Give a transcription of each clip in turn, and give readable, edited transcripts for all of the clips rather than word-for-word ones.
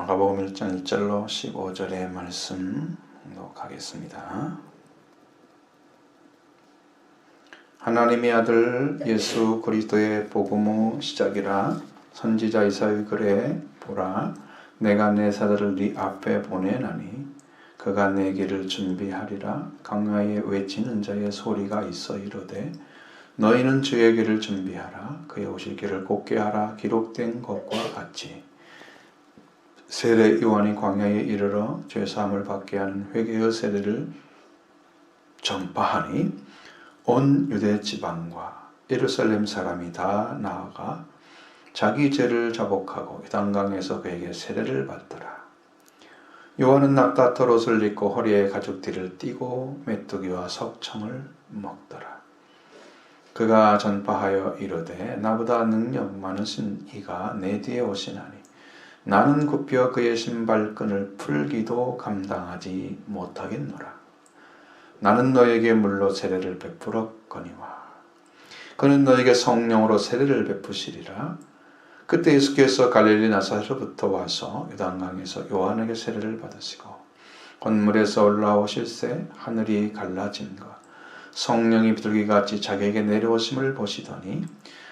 마가복음 1장 1절로 15절의 말씀 묵독하겠습니다. 하나님의 아들 예수 그리스도의 복음의 시작이라 선지자 이사야의 글에 보라 내가 내 사자를 네 앞에 보내나니 그가 내 길을 준비하리라. 광야에 외치는 자의 소리가 있어 이르되 너희는 주의 길을 준비하라. 그의 오실 길을 곧게 하라. 기록된 것과 같이 세례 요한이 광야에 이르러 죄사함을 받게 하는 회개의 세례를 전파하니 온 유대 지방과 예루살렘 사람이 다 나아가 자기 죄를 자복하고 요단강에서 그에게 세례를 받더라. 요한은 낙타털 옷을 입고 허리에 가죽띠를 띠고 메뚜기와 석청을 먹더라. 그가 전파하여 이르되 나보다 능력 많으신 이가 내 뒤에 오시나니 나는 굽혀 그의 신발끈을 풀기도 감당하지 못하겠노라. 나는 너에게 물로 세례를 베풀었거니와 그는 너에게 성령으로 세례를 베푸시리라. 그때 예수께서 갈릴리 나사렛으로부터 와서 요단강에서 요한에게 세례를 받으시고 건물에서 올라오실새 하늘이 갈라짐과 성령이 비둘기같이 자기에게 내려오심을 보시더니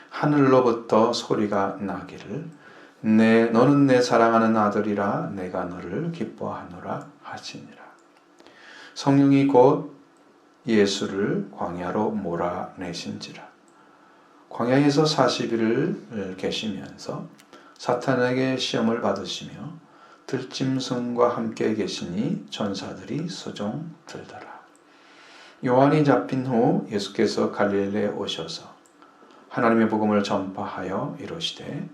하늘로부터 소리가 나기를 너는 내 사랑하는 아들이라 내가 너를 기뻐하노라 하시니라. 성령이 곧 예수를 광야로 몰아내신지라. 광야에서 40일을 계시면서 사탄에게 시험을 받으시며 들짐승과 함께 계시니 전사들이 수종 들더라. 요한이 잡힌 후 예수께서 갈릴리에 오셔서 하나님의 복음을 전파하여 이르시되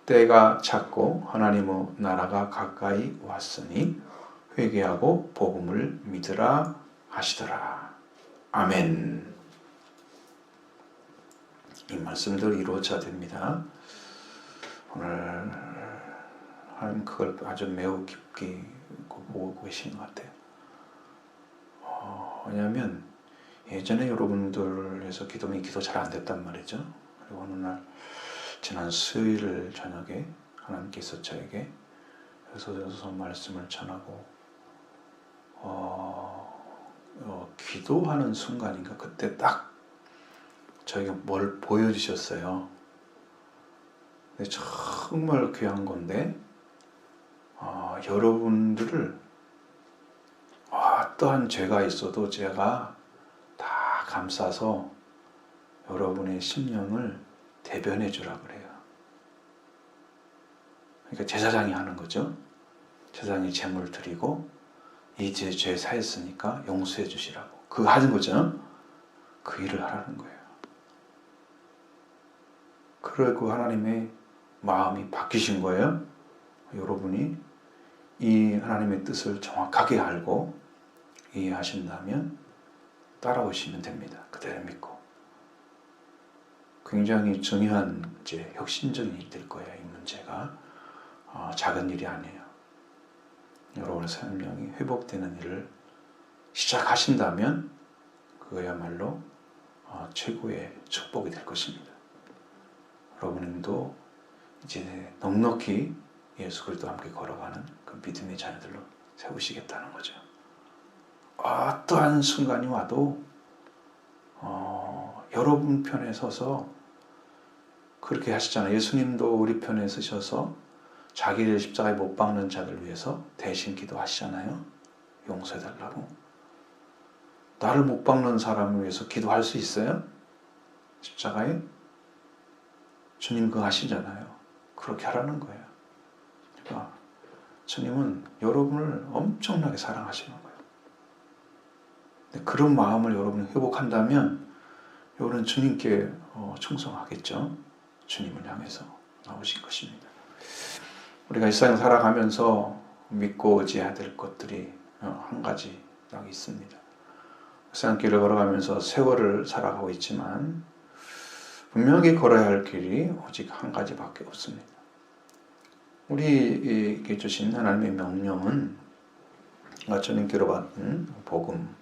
때가 찼고 하나님의 나라가 가까이 왔으니 회개하고 복음을 믿으라 하시더라. 아멘. 이 말씀들 이루어져야 됩니다. 오늘 하나님 그걸 아주 매우 깊게 보고 계신 것 같아요. 왜냐하면 예전에 여러분들에서 기도 잘 안 됐단 말이죠. 그리고 어느 날 지난 수요일 저녁에 하나님께서 저에게 여기서 말씀을 전하고 기도하는 순간인가 그때 딱 저에게 뭘 보여주셨어요. 근데 정말 귀한 건데 여러분들을 어떠한 죄가 있어도 제가 다 감싸서 여러분의 심령을 대변해 주라 그래요. 그러니까 제사장이 하는 거죠. 제사장이 제물 드리고 이제 죄 사했으니까 용서해 주시라고. 그거 하는 거죠. 그 일을 하라는 거예요. 그리고 하나님의 마음이 바뀌신 거예요. 여러분이 이 하나님의 뜻을 정확하게 알고 이해하신다면 따라오시면 됩니다. 그대로 믿고. 굉장히 중요한 혁신적인 일이 될 거예요. 이 문제가 작은 일이 아니에요. 여러분의 생명이 회복되는 일을 시작하신다면 그거야말로 최고의 축복이 될 것입니다. 여러분도 이제 넉넉히 예수 그리스도와 함께 걸어가는 그 믿음의 자녀들로 세우시겠다는 거죠. 어떠한 순간이 와도 여러분 편에 서서 그렇게 하시잖아요. 예수님도 우리 편에 서셔서 자기를 십자가에 못 박는 자들 위해서 대신 기도하시잖아요. 용서해달라고. 나를 못 박는 사람을 위해서 기도할 수 있어요? 십자가에? 주님 그거 하시잖아요. 그렇게 하라는 거예요. 그러니까 주님은 여러분을 엄청나게 사랑하시는 거예요. 근데 그런 마음을 여러분이 회복한다면 여러분은 주님께 충성하겠죠. 주님을 향해서 나오신 것입니다. 우리가 이 세상 살아가면서 믿고 의지해야 될 것들이 한 가지 딱 있습니다. 세상 길을 걸어가면서 세월을 살아가고 있지만 분명히 걸어야 할 길이 오직 한 가지밖에 없습니다. 우리에게 주신 하나님의 명령은 주님께로 받은 복음,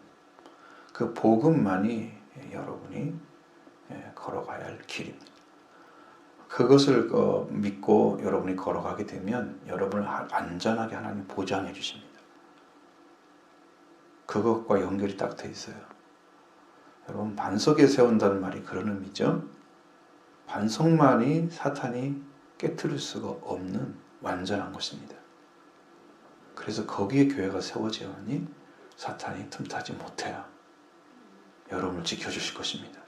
그 복음만이 여러분이 걸어가야 할 길입니다. 그것을 믿고 여러분이 걸어가게 되면 여러분을 안전하게 하나님 보장해 주십니다. 그것과 연결이 딱 돼 있어요. 여러분, 반석에 세운다는 말이 그런 의미죠. 반석만이 사탄이 깨트릴 수가 없는 완전한 것입니다. 그래서 거기에 교회가 세워지니 사탄이 틈타지 못해요. 여러분을 지켜주실 것입니다.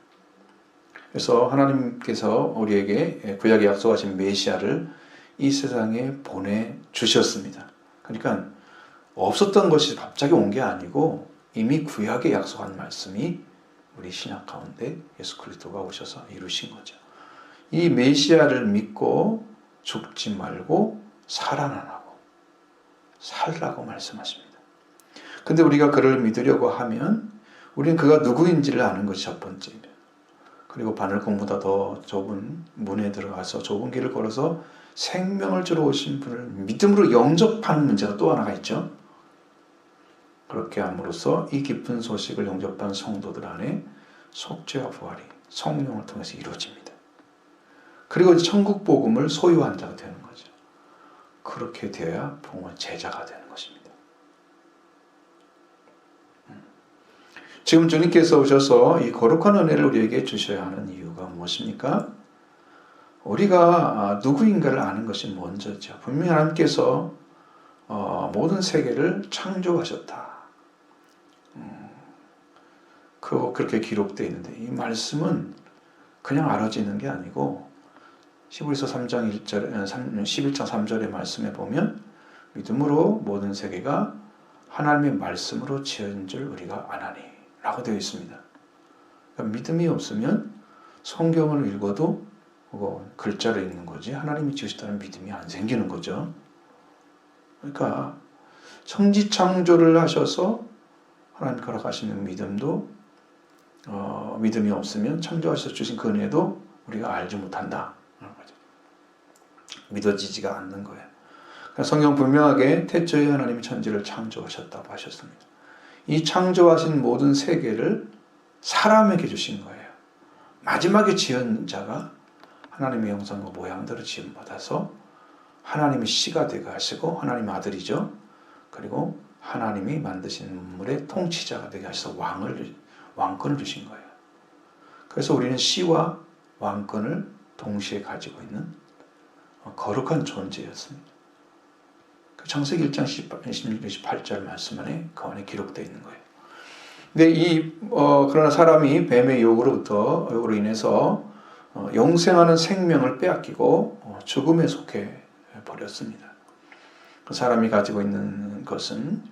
그래서 하나님께서 우리에게 구약에 약속하신 메시아를 이 세상에 보내주셨습니다. 그러니까 없었던 것이 갑자기 온 게 아니고 이미 구약에 약속한 말씀이 우리 신약 가운데 예수 그리스도가 오셔서 이루신 거죠. 이 메시아를 믿고 죽지 말고 살아나라고, 살라고 말씀하십니다. 근데 우리가 그를 믿으려고 하면 우리는 그가 누구인지를 아는 것이 첫 번째입니다. 그리고 바늘콩보다 더 좁은 문에 들어가서 좁은 길을 걸어서 생명을 주러 오신 분을 믿음으로 영접하는 문제가 또 하나가 있죠. 그렇게 함으로써 이 깊은 소식을 영접한 성도들 안에 속죄와 부활이 성령을 통해서 이루어집니다. 그리고 천국 복음을 소유한 자가 되는 거죠. 그렇게 되어야 복음의 제자가 되는 것입니다. 지금 주님께서 오셔서 이 거룩한 은혜를 우리에게 주셔야 하는 이유가 무엇입니까? 우리가 누구인가를 아는 것이 먼저죠. 분명히 하나님께서 모든 세계를 창조하셨다. 그렇게 기록되어 있는데 이 말씀은 그냥 알아지는 게 아니고 히브리서 3장 11장 3절의 말씀에 보면 믿음으로 모든 세계가 하나님의 말씀으로 지은 줄 우리가 아나니 라고 되어 있습니다. 그러니까 믿음이 없으면 성경을 읽어도 글자를 읽는 거지 하나님이 지으셨다는 믿음이 안 생기는 거죠. 그러니까 천지창조를 하셔서 하나님 허락하시는 믿음도 믿음이 없으면 창조하셔서 주신 그 은혜도 우리가 알지 못한다. 믿어지지가 않는 거예요. 그러니까 성경 분명하게 태초에 하나님이 천지를 창조하셨다고 하셨습니다. 이 창조하신 모든 세계를 사람에게 주신 거예요. 마지막에 지은 자가 하나님의 형상과 모양대로 지음받아서 하나님의 씨가 되게 하시고 하나님의 아들이죠. 그리고 하나님이 만드신 만물의 통치자가 되게 하셔서 왕권을 주신 거예요. 그래서 우리는 씨와 왕권을 동시에 가지고 있는 거룩한 존재였습니다. 창세기 1장 28절 말씀 안에 그 안에 기록되어 있는 거예요. 근데 그러나 사람이 뱀의 유혹으로 인해서 영생하는 생명을 빼앗기고 죽음에 속해 버렸습니다. 그 사람이 가지고 있는 것은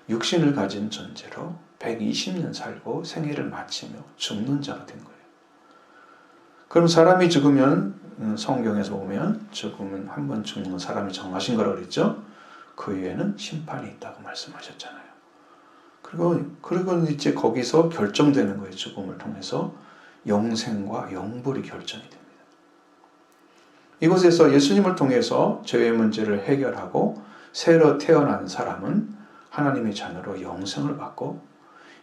육신을 가진 존재로 120년 살고 생애를 마치며 죽는 자가 된 거예요. 그럼 사람이 죽으면 성경에서 보면 죽으면 한 번 죽는 사람이 정하신 거라고 그랬죠. 그 이후에는 심판이 있다고 말씀하셨잖아요. 그리고 이제 거기서 결정되는 거예요. 죽음을 통해서 영생과 영불이 결정이 됩니다. 이곳에서 예수님을 통해서 죄의 문제를 해결하고 새로 태어난 사람은 하나님의 자녀로 영생을 받고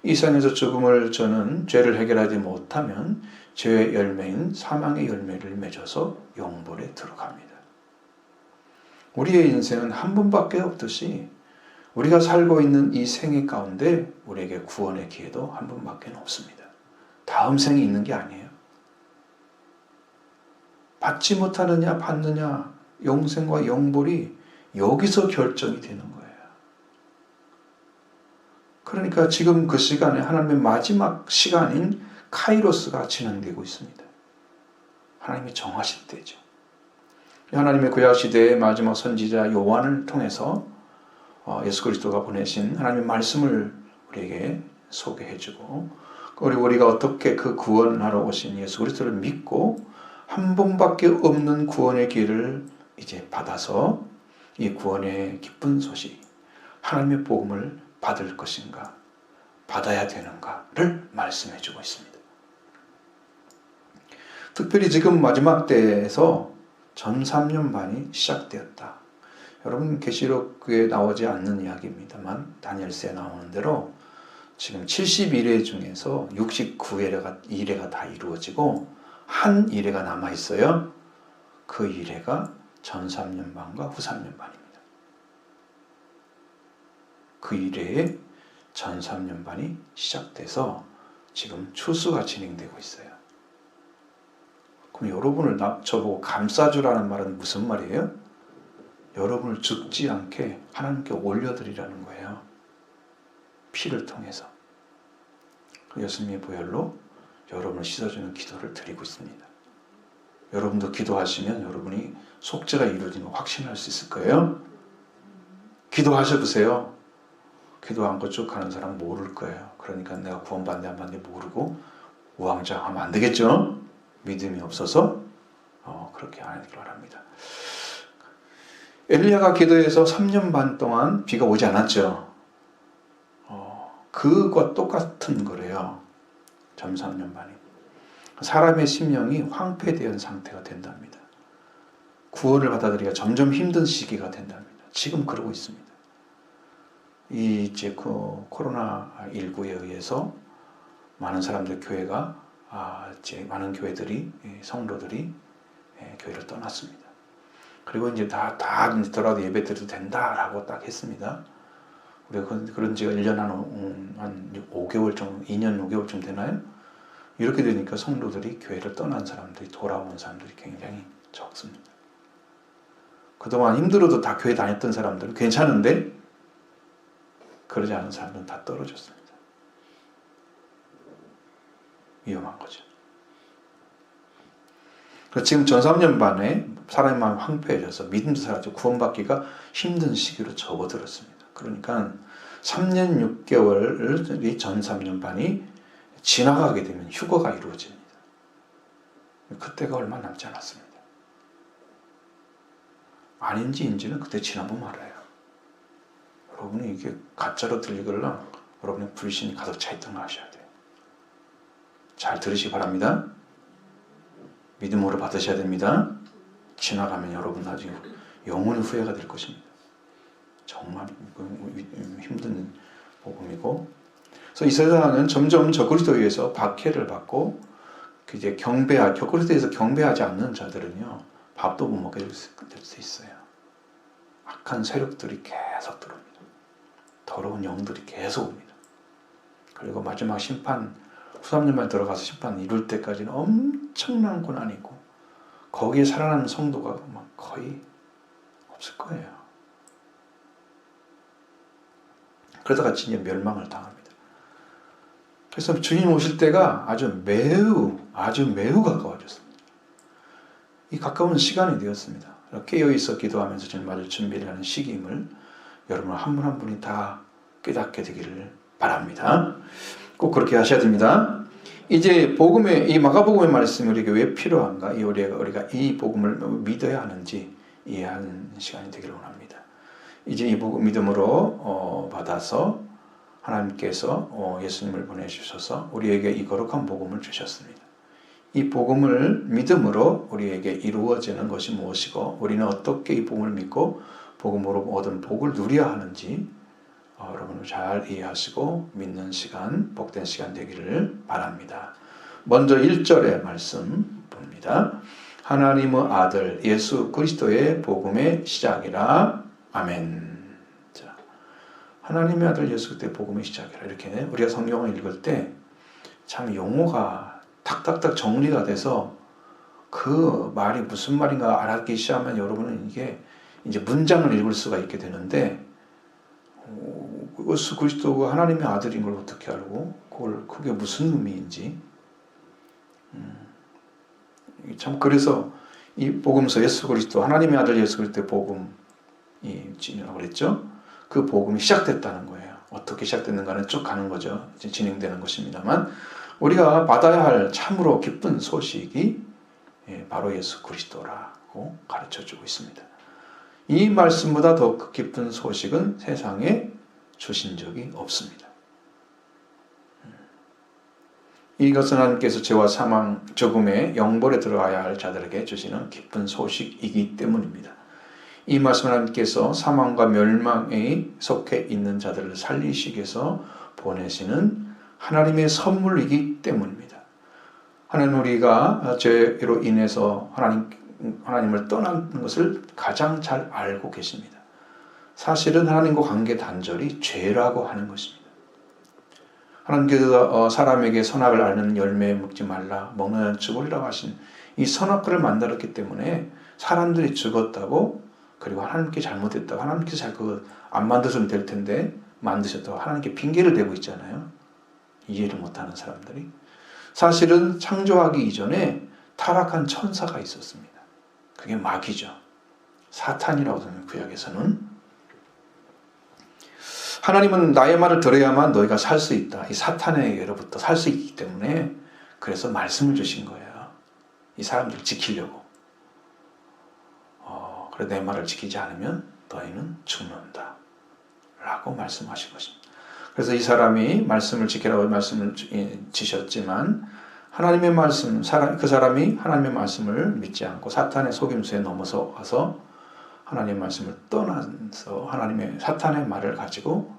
이 세상에서 죽음을 주는 죄를 해결하지 못하면 죄의 열매인 사망의 열매를 맺어서 영불에 들어갑니다. 우리의 인생은 한 번밖에 없듯이 우리가 살고 있는 이 생애 가운데 우리에게 구원의 기회도 한 번밖에 없습니다. 다음 생이 있는 게 아니에요. 받지 못하느냐 받느냐 영생과 영불이 여기서 결정이 되는 거예요. 그러니까 지금 그 시간에 하나님의 마지막 시간인 카이로스가 진행되고 있습니다. 하나님이 정하실 때죠. 하나님의 구약시대의 마지막 선지자 요한을 통해서 예수 그리스도가 보내신 하나님의 말씀을 우리에게 소개해주고 그리고 우리가 어떻게 그 구원하러 오신 예수 그리스도를 믿고 한 번밖에 없는 구원의 길을 이제 받아서 이 구원의 기쁜 소식 하나님의 복음을 받을 것인가 받아야 되는가를 말씀해주고 있습니다. 특별히 지금 마지막 때에서 전 3년 반이 시작되었다. 여러분 계시록에 나오지 않는 이야기입니다만 다니엘서에 나오는 대로 지금 71회 중에서 69회가 다 이루어지고 한 일회가 남아있어요. 그 이래가 전 3년반과 후 3년반입니다. 그 이래에 전 3년반이 시작돼서 지금 추수가 진행되고 있어요. 그럼 여러분을 저보고 감싸주라는 말은 무슨 말이에요? 여러분을 죽지 않게 하나님께 올려드리라는 거예요. 피를 통해서. 예수님의 보혈로 여러분을 씻어주는 기도를 드리고 있습니다. 여러분도 기도하시면 여러분이 속죄가 이루어지는 걸 확신할 수 있을 거예요. 기도하셔보세요. 기도 않고 쭉 가는 사람 모를 거예요. 그러니까 내가 구원받는데 안 받는데 모르고 우왕좌왕하면 안 되겠죠? 믿음이 없어서 그렇게 안 하길 바랍니다. 엘리야가 기도해서 3년 반 동안 비가 오지 않았죠. 그것과 똑같은 거래요. 전 3년 반이. 사람의 심령이 황폐된 상태가 된답니다. 구원을 받아들이기가 점점 힘든 시기가 된답니다. 지금 그러고 있습니다. 이제 그 코로나19에 의해서 많은 사람들 교회가 이제 많은 교회들이 성도들이 교회를 떠났습니다. 그리고 이제 다 돌아도 예배 드려도 된다라고 딱 했습니다. 우리가 그런 지가 1년 한 5개월 정도, 2년 5개월쯤 되나요? 이렇게 되니까 성도들이 교회를 떠난 사람들이 돌아온 사람들이 굉장히 적습니다. 그동안 힘들어도 다 교회 다녔던 사람들은 괜찮은데 그러지 않은 사람들은 다 떨어졌습니다. 위험한 거죠. 지금 전 3년 반에 사람의 마음이 황폐해져서 믿음도 사라지고 구원받기가 힘든 시기로 접어들었습니다. 그러니까 3년 6개월이 전 3년 반이 지나가게 되면 휴거가 이루어집니다. 그때가 얼마 남지 않았습니다. 아닌지인지는 그때 지나보면 알아요. 여러분이 이게 가짜로 들리걸랑 여러분의 불신이 가득 차 있던 거 아셔야 돼요. 잘 들으시기 바랍니다. 믿음으로 받으셔야 됩니다. 지나가면 여러분 나중에 영원히 후회가 될 것입니다. 정말 힘든 복음이고, 그래서 이 세상은 점점 저 그리스도에 의해서 박해를 받고 이제 그리스도에서 경배하지 않는 자들은요 밥도 못 먹게 될 수 있어요. 악한 세력들이 계속 들어옵니다. 더러운 영들이 계속 옵니다. 그리고 마지막 심판 후 3년만 들어가서 심판 이룰 때까지는 엄청난 고난이 있고 거기에 살아남는 성도가 거의 없을 거예요. 그러다가 이제 멸망을 당합니다. 그래서 주님 오실 때가 아주 매우 가까워졌습니다. 이 가까운 시간이 되었습니다. 깨어있어 기도하면서 주님 맞을 준비를 하는 시기임을 여러분 한 분 한 분이 다 깨닫게 되기를 바랍니다. 꼭 그렇게 하셔야 됩니다. 이제 복음의 이 마가복음의 말씀이 우리에게 왜 필요한가? 우리가 이 복음을 믿어야 하는지 이해하는 시간이 되기를 원합니다. 이제 이 복음 믿음으로 받아서 하나님께서 예수님을 보내주셔서 우리에게 이 거룩한 복음을 주셨습니다. 이 복음을 믿음으로 우리에게 이루어지는 것이 무엇이고 우리는 어떻게 이 복음을 믿고 복음으로 얻은 복을 누려야 하는지 여러분 잘 이해하시고 믿는 시간, 복된 시간 되기를 바랍니다. 먼저 1절의 말씀 봅니다. 하나님의 아들 예수 그리스도의 복음의 시작이라. 아멘. 자, 하나님의 아들 예수 그리스도의 복음의 시작이라. 이렇게 우리가 성경을 읽을 때 참 용어가 탁탁탁 정리가 돼서 그 말이 무슨 말인가 알아듣기 시작하면 여러분은 이게 이제 문장을 읽을 수가 있게 되는데 예수 그리스도가 하나님의 아들인 걸 어떻게 알고 그게 무슨 의미인지 참. 그래서 이 복음서 예수 그리스도 하나님의 아들 예수 그리스도의 복음이라고 그랬죠. 그 복음이 시작됐다는 거예요. 어떻게 시작됐는가는 쭉 가는 거죠. 이제 진행되는 것입니다만 우리가 받아야 할 참으로 기쁜 소식이 바로 예수 그리스도라고 가르쳐주고 있습니다. 이 말씀보다 더 기쁜 소식은 세상에 주신 적이 없습니다. 이것은 하나님께서 죄와 사망, 죽음의 영벌에 들어가야 할 자들에게 주시는 기쁜 소식이기 때문입니다. 이 말씀은 하나님께서 사망과 멸망에 속해 있는 자들을 살리시기 위해서 보내시는 하나님의 선물이기 때문입니다. 하나님 우리가 죄로 인해서 하나님 하나님을 떠난 것을 가장 잘 알고 계십니다. 사실은 하나님과 관계 단절이 죄라고 하는 것입니다. 하나님께서 사람에게 선악을 알는 열매 먹지 말라, 먹는 죽으리라고 하신 이 선악과를 만들었기 때문에 사람들이 죽었다고, 그리고 하나님께 잘못했다고, 하나님께서 잘 그거 안 만드셔도 될 텐데 만드셨다고 하나님께 핑계를 대고 있잖아요. 이해를 못하는 사람들이. 사실은 창조하기 이전에 타락한 천사가 있었습니다. 그게 마귀죠. 사탄이라고 하는 구약에서는. 하나님은 나의 말을 들어야만 너희가 살 수 있다. 이 사탄에게로부터 살 수 있기 때문에 그래서 말씀을 주신 거예요. 이 사람들을 지키려고. 그래 내 말을 지키지 않으면 너희는 죽는다. 라고 말씀하신 것입니다. 그래서 이 사람이 말씀을 지키라고 말씀을 주셨지만 하나님의 말씀, 그 사람이 하나님의 말씀을 믿지 않고 사탄의 속임수에 넘어서 와서 하나님의 말씀을 떠나서 사탄의 말을 가지고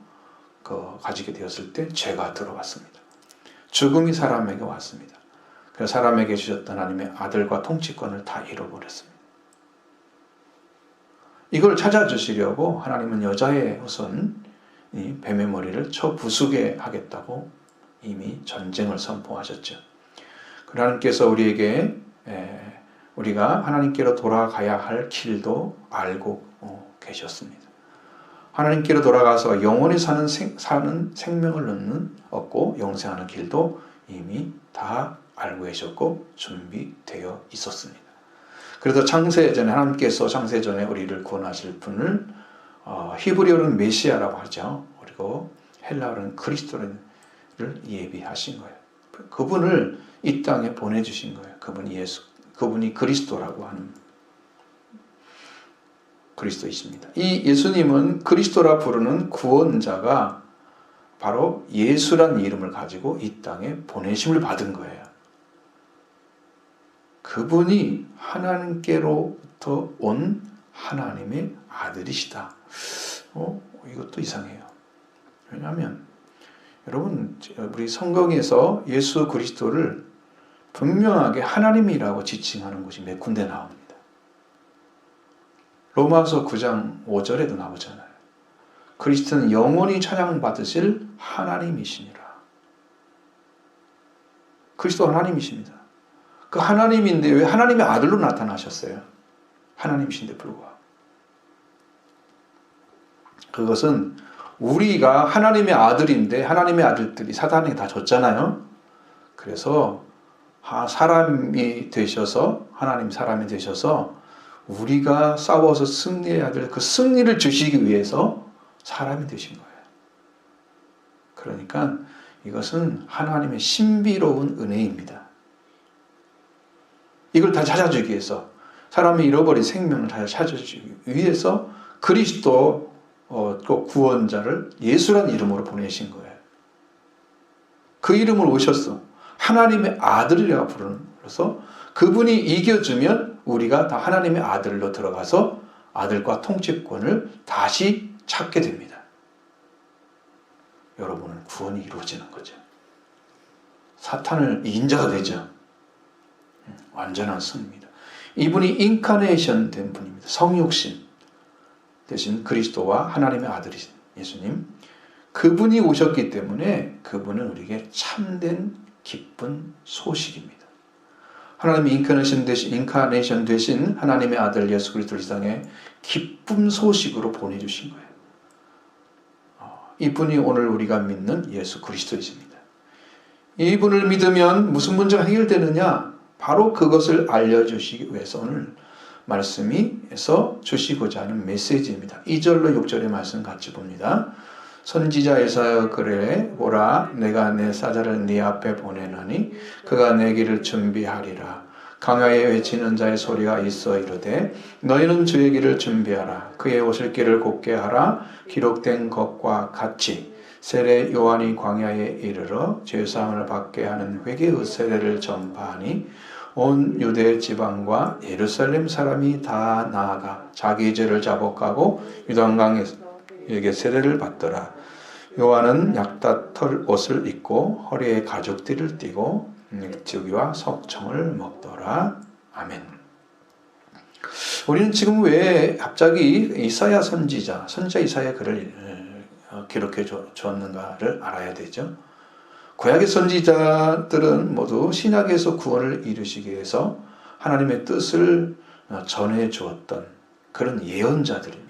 가지게 되었을 때 죄가 들어왔습니다. 죽음이 사람에게 왔습니다. 그래서 사람에게 주셨던 하나님의 아들과 통치권을 다 잃어버렸습니다. 이걸 찾아주시려고 하나님은 여자의 후손, 이 뱀의 머리를 쳐 부수게 하겠다고 이미 전쟁을 선포하셨죠. 하나님께서 우리에게 우리가 하나님께로 돌아가야 할 길도 알고 계셨습니다. 하나님께로 돌아가서 영원히 사는 생명을 얻고 영생하는 길도 이미 다 알고 계셨고 준비되어 있었습니다. 그래서 창세전에 하나님께서 창세전에 우리를 구원하실 분을 히브리어로는 메시아라고 하죠. 그리고 헬라어로는 그리스도를 예비하신 거예요. 그분을 이 땅에 보내주신 거예요. 그분이 그리스도라고 하는 그리스도이십니다. 이 예수님은 그리스도라 부르는 구원자가 바로 예수란 이름을 가지고 이 땅에 보내심을 받은 거예요. 그분이 하나님께로부터 온 하나님의 아들이시다. 이것도 이상해요. 왜냐하면 여러분 우리 성경에서 예수 그리스도를 분명하게 하나님이라고 지칭하는 곳이 몇 군데 나옵니다. 로마서 9장 5절에도 나오잖아요. 그리스도는 영원히 찬양받으실 하나님이시니라. 그리스도 하나님이십니다. 그 하나님인데 왜 하나님의 아들로 나타나셨어요? 하나님이신데 불구하고. 그것은 우리가 하나님의 아들인데 하나님의 아들들이 사단에게 다 졌잖아요. 그래서 사람이 되셔서 하나님 사람이 되셔서 우리가 싸워서 승리해야 될 그 승리를 주시기 위해서 사람이 되신 거예요. 그러니까 이것은 하나님의 신비로운 은혜입니다. 이걸 다 찾아주기 위해서 사람이 잃어버린 생명을 다 찾아주기 위해서 그리스도 구원자를 예수란 이름으로 보내신 거예요. 그 이름을 오셨어. 하나님의 아들이라고 부르는. 그래서 그분이 이겨주면 우리가 다 하나님의 아들로 들어가서 아들과 통치권을 다시 찾게 됩니다. 여러분은 구원이 이루어지는 거죠. 사탄을 인자가 되죠. 완전한 승입니다. 이분이 인카네이션 된 분입니다. 성육신 대신 그리스도와 하나님의 아들이신 예수님, 그분이 오셨기 때문에 그분은 우리에게 참된 기쁜 소식입니다. 하나님이 인카네이션 되신 하나님의 아들 예수 그리스도를 이 땅에 기쁨 소식으로 보내주신 거예요. 이분이 오늘 우리가 믿는 예수 그리스도이십니다. 이분을 믿으면 무슨 문제가 해결되느냐? 바로 그것을 알려주시기 위해서 오늘 말씀에서 주시고자 하는 메시지입니다. 2절로 6절의 말씀 같이 봅니다. 선지자 에사야 그래 보라 내가 내 사자를 네 앞에 보내노니 그가 내 길을 준비하리라. 강야에 외치는 자의 소리가 있어 이르되 너희는 주의 길을 준비하라. 그의 오실 길을 곧게 하라. 기록된 것과 같이 세례 요한이 광야에 이르러 죄사함을 받게 하는 회개의 세례를 전파하니 온 유대 지방과 예루살렘 사람이 다 나아가 자기 죄를 자복하고 요단강에게 세례를 받더라. 요한은 약다털 옷을 입고 허리에 가죽띠를 띠고 늑지와 석청을 먹더라. 아멘. 우리는 지금 왜 갑자기 이사야 선지자 이사야 글을 기록해 줬는가를 알아야 되죠. 구약의 선지자들은 모두 신약에서 구원을 이루시기 위해서 하나님의 뜻을 전해 주었던 그런 예언자들입니다.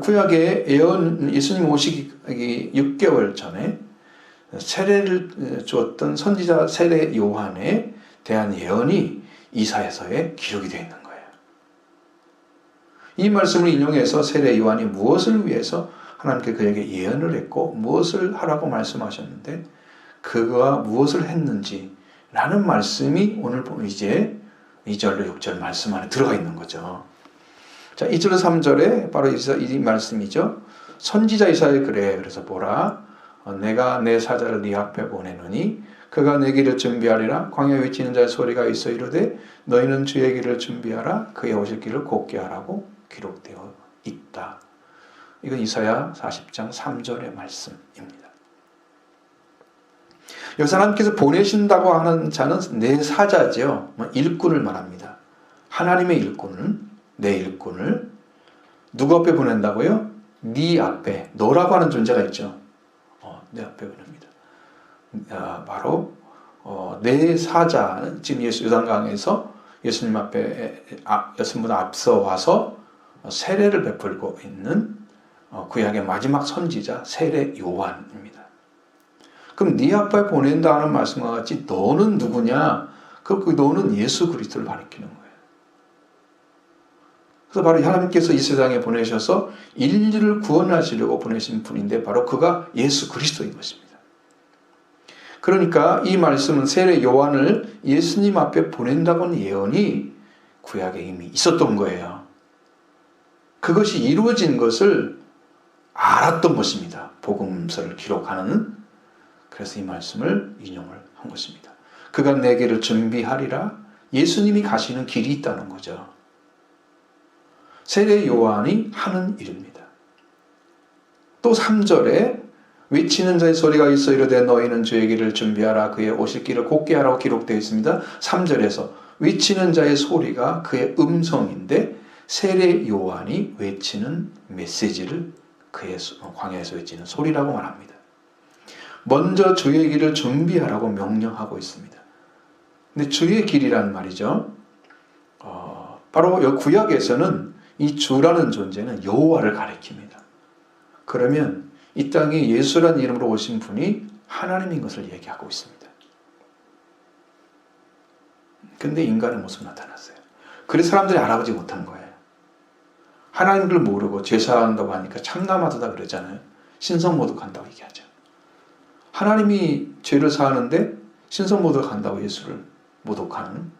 구약의 예수님 오시기 6개월 전에 세례를 주었던 선지자 세례 요한에 대한 예언이 이사야서에 기록이 되어 있는 거예요. 이 말씀을 인용해서 세례 요한이 무엇을 위해서 하나님께 그에게 예언을 했고 무엇을 하라고 말씀하셨는데 그가 무엇을 했는지 라는 말씀이 오늘 이제 2절로 6절 말씀 안에 들어가 있는 거죠. 자, 2절로 3절에 바로 이 말씀이죠. 선지자 이사야의 글에 그래서 보라 내가 내 사자를 네 앞에 보내노니 그가 내 길을 준비하리라. 광야에 외치는 자의 소리가 있어 이르되 너희는 주의 길을 준비하라. 그의 오실 길을 곧게 하라고 기록되어 있다. 이건 이사야 40장 3절의 말씀입니다. 여기서 하나님께서 보내신다고 하는 자는 내 사자죠. 일꾼을 말합니다. 하나님의 일꾼을, 내 일꾼을 누구 앞에 보낸다고요? 네 앞에, 너라고 하는 존재가 있죠. 내 앞에 보냅니다. 바로 내 사자, 지금 요단강에서 예수님 앞에 예수님보다 앞서 와서 세례를 베풀고 있는 구약의 마지막 선지자 세례 요한입니다. 그럼 네 앞에 보낸다는 말씀과 같이 너는 누구냐? 그 너는 예수 그리스도를 가리키는 거예요. 그래서 바로 하나님께서 이 세상에 보내셔서 인류를 구원하시려고 보내신 분인데 바로 그가 예수 그리스도인 것입니다. 그러니까 이 말씀은 세례 요한을 예수님 앞에 보낸다고는 예언이 구약에 이미 있었던 거예요. 그것이 이루어진 것을 알았던 것입니다. 복음서를 기록하는. 그래서 이 말씀을 인용을 한 것입니다. 그가 내 길을 준비하리라. 예수님이 가시는 길이 있다는 거죠. 세례 요한이 하는 일입니다. 또 3절에 외치는 자의 소리가 있어 이르되 너희는 주의 길을 준비하라. 그의 오실 길을 곧게 하라고 기록되어 있습니다. 3절에서 외치는 자의 소리가 그의 음성인데 세례 요한이 외치는 메시지를 그의 광야에서 외치는 소리라고 말합니다. 먼저 주의 길을 준비하라고 명령하고 있습니다. 근데 주의 길이란 말이죠. 바로 구약에서는 이 주라는 존재는 여호와를 가리킵니다. 그러면 이 땅에 예수라는 이름으로 오신 분이 하나님인 것을 얘기하고 있습니다. 근데 인간의 모습 나타났어요. 그래서 사람들이 알아보지 못한 거예요. 하나님을 모르고 제사한다고 하니까 참남하다 그러잖아요. 신성모독한다고 얘기하죠. 하나님이 죄를 사하는데 신성모독한다고 예수를 모독하는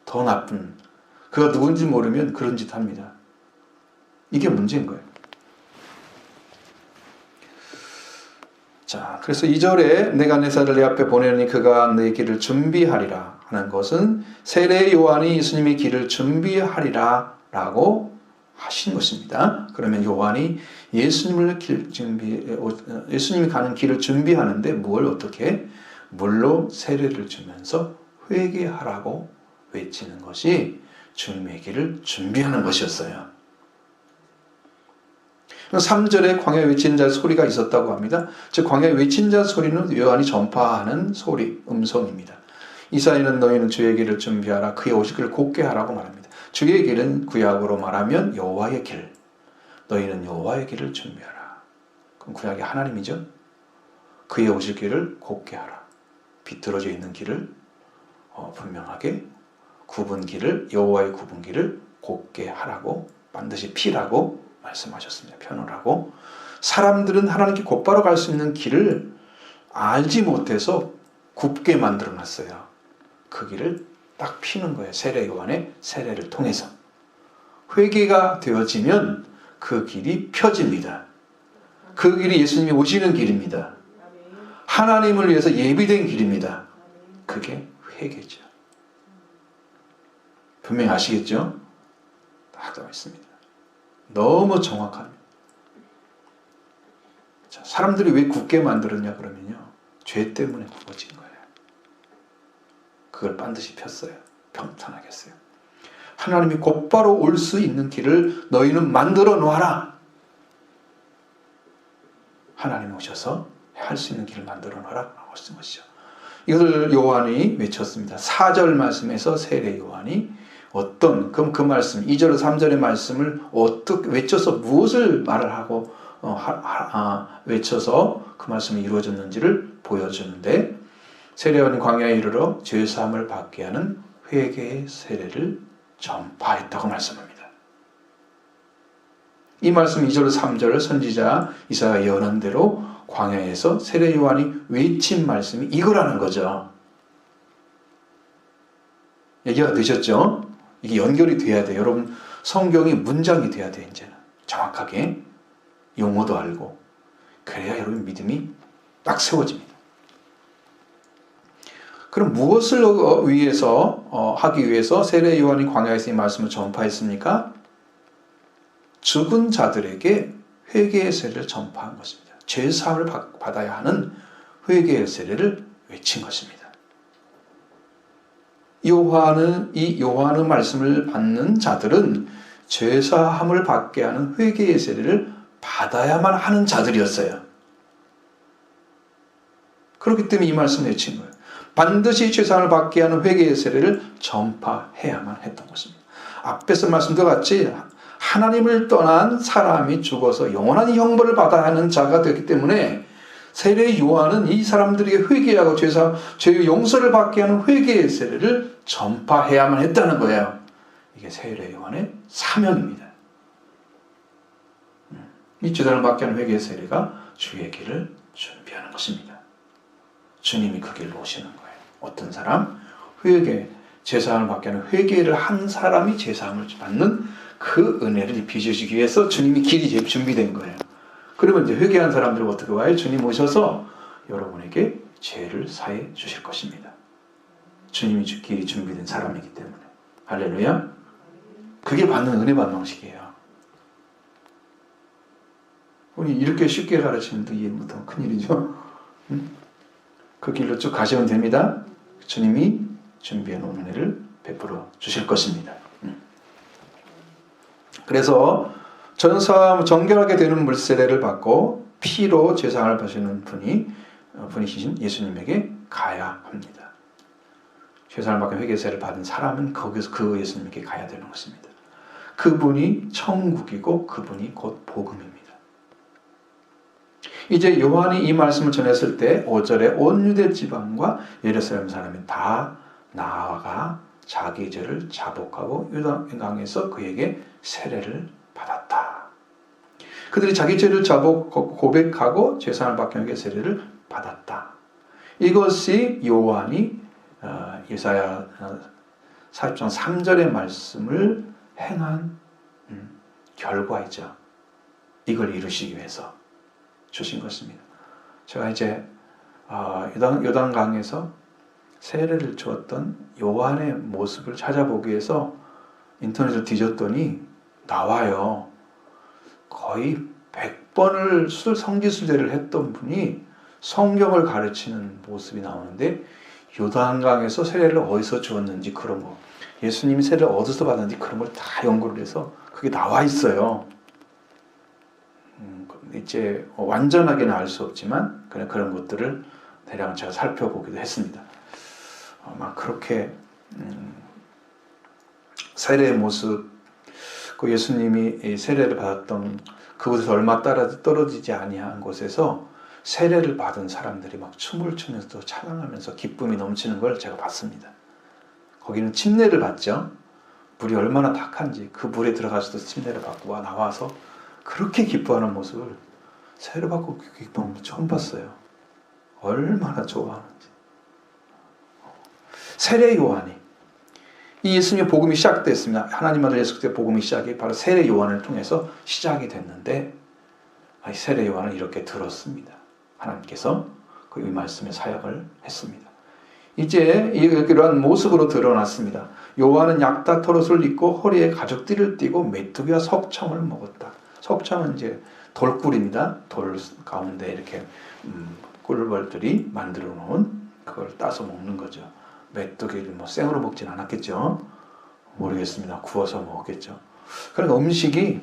더 나쁜, 그가 누군지 모르면 그런 짓 합니다. 이게 문제인 거예요. 자, 그래서 2절에 내가 내 사자를 내 앞에 보내니 그가 내 길을 준비하리라 하는 것은 세례 요한이 예수님의 길을 준비하리라 라고 하신 것입니다. 그러면 요한이 예수님이 가는 길을 준비하는데 뭘 어떻게? 물로 세례를 주면서 회개하라고 외치는 것이 주님의 길을 준비하는 것이었어요. 3절에 광야에 외치는 자의 소리가 있었다고 합니다. 즉 광야에 외친 자의 소리는 요한이 전파하는 소리, 음성입니다. 이사야는 너희는 주의 길을 준비하라. 그의 오실 길을 곧게 하라고 말합니다. 주의 길은 구약으로 말하면 여호와의 길. 너희는 여호와의 길을 준비하라. 그럼 구약이 하나님이죠. 그의 오실 길을 곧게 하라. 비틀어져 있는 길을 분명하게 굽은 길을, 여호와의 굽은 길을 곧게 하라고, 반드시 피라고 말씀하셨습니다. 편호라고. 사람들은 하나님께 곧바로 갈 수 있는 길을 알지 못해서 굽게 만들어 놨어요. 그 길을 딱 피는 거예요. 세례 요한의 세례를 통해서. 회개가 되어지면 그 길이 펴집니다. 그 길이 예수님이 오시는 길입니다. 하나님을 위해서 예비된 길입니다. 그게 회개죠. 분명히 아시겠죠? 딱 나와 있습니다. 너무 정확합니다. 자, 사람들이 왜 굳게 만들었냐 그러면요. 죄 때문에 굽어진 거예요. 그걸 반드시 폈어요. 평탄하게 했어요. 하나님이 곧바로 올 수 있는 길을 너희는 만들어 놓아라. 하나님이 오셔서 할 수 있는 길을 만들어 놓아라 라고 쓴 것이죠. 이것을 요한이 외쳤습니다. 4절 말씀에서 세례 요한이 그럼 그 말씀 2절 3절의 말씀을 어떻게 외쳐서 무엇을 말을 하고 외쳐서 그 말씀이 이루어졌는지를 보여주는데, 세례 요한이 광야에 이르러 죄사함을 받게 하는 회개의 세례를 전파했다고 말씀합니다. 이 말씀 2절 3절 선지자 이사야가 예언한 대로 광야에서 세례 요한이 외친 말씀이 이거라는 거죠. 얘기가 되셨죠? 이게 연결이 돼야 돼요. 여러분, 성경이 문장이 돼야 돼요. 이제는 정확하게 용어도 알고, 그래야 여러분 믿음이 딱 세워집니다. 그럼 무엇을 하기 위해서 세례 요한이 광야에서 이 말씀을 전파했습니까? 죽은 자들에게 회개의 세례를 전파한 것입니다. 죄사함을 받아야 하는 회개의 세례를 외친 것입니다. 요한의 말씀을 받는 자들은 죄사함을 받게 하는 회개의 세례를 받아야만 하는 자들이었어요. 그렇기 때문에 이 말씀을 외친 거예요. 반드시 죄사함을 받게 하는 회개의 세례를 전파해야만 했던 것입니다. 앞에서 말씀도 같이 하나님을 떠난 사람이 죽어서 영원한 형벌을 받아야 하는 자가 되기 때문에 세례 요한은 이 사람들에게 회개하고 죄의 용서를 받게 하는 회개의 세례를 전파해야만 했다는 거예요. 이게 세례 요한의 사명입니다. 이 죄사함을 받게 하는 회개의 세례가 주의 길을 준비하는 것입니다. 주님이 그 길로 오시는 거예요. 어떤 사람? 죄사함을 받게 하는 회개를 한 사람이 죄사함을 받는 그 은혜를 입혀주시기 위해서 주님이 길이 준비된 거예요. 그러면 이제 회개한 사람들은 어떻게 와요? 주님 오셔서 여러분에게 죄를 사해 주실 것입니다. 주님이 길이 준비된 사람이기 때문에. 할렐루야. 그게 받는 은혜 받는 방식이에요. 우리 이렇게 쉽게 가르치는데 이해 못하면 큰일이죠. 그 길로 쭉 가시면 됩니다. 주님이 준비해 놓은 은혜를 베풀어 주실 것입니다. 그래서 정결하게 되는 물세례를 받고 피로 죄사함을 받으시는 분이신 예수님에게 가야 합니다. 죄사함을 받고 회개세를 받은 사람은 거기서 그 예수님에게 가야 되는 것입니다. 그분이 천국이고 그분이 곧 복음입니다. 이제 요한이 이 말씀을 전했을 때 5절에 온 유대 지방과 예루살렘 사람이 다 나아가 자기 죄를 자복하고 요단강에서 그에게 세례를 받았다. 그들이 자기 죄를 고백하고 죄사함을 받기 위해 세례를 받았다. 이것이 요한이 예사야 40장 3절의 말씀을 행한 결과이죠. 이걸 이루시기 위해서 주신 것입니다. 제가 이제 요단강에서 세례를 주었던 요한의 모습을 찾아보기 위해서 인터넷을 뒤졌더니 나와요. 거의 100번을 성지순례를 했던 분이 성경을 가르치는 모습이 나오는데, 요단강에서 세례를 어디서 주었는지 그런 거, 예수님이 세례를 어디서 받았는지 그런 걸 다 연구를 해서 그게 나와 있어요. 이제 완전하게는 알 수 없지만 그런 것들을 대략 제가 살펴보기도 했습니다. 아마 그렇게 세례의 모습, 그 예수님이 세례를 받았던 그곳에서 얼마 떨어지지 아니한 곳에서 세례를 받은 사람들이 막 춤을 추면서 찬양하면서 기쁨이 넘치는 걸 제가 봤습니다. 거기는 침례를 받죠. 물이 얼마나 탁한지 그 물에 들어가서도 침례를 받고 나와서 그렇게 기뻐하는 모습을 세례 받고 기뻐하는 걸 처음 봤어요. 얼마나 좋아하는지. 세례 요한이, 이 예수님의 복음이 시작됐습니다. 하나님 아들 예수 그리스도의 복음이 시작이 바로 세례 요한을 통해서 시작이 됐는데, 세례 요한은 이렇게 들었습니다. 하나님께서 그 말씀의 사역을 했습니다. 이제 이러한 모습으로 드러났습니다. 요한은 약다 털옷을 입고 허리에 가죽띠를 띠고 메뚜기와 석청을 먹었다. 석청은 이제 돌꿀입니다. 돌 가운데 이렇게 꿀벌들이 만들어 놓은 그걸 따서 먹는 거죠. 메뚜기를 생으로 먹진 않았겠죠. 모르겠습니다. 구워서 먹었겠죠. 그러니까 음식이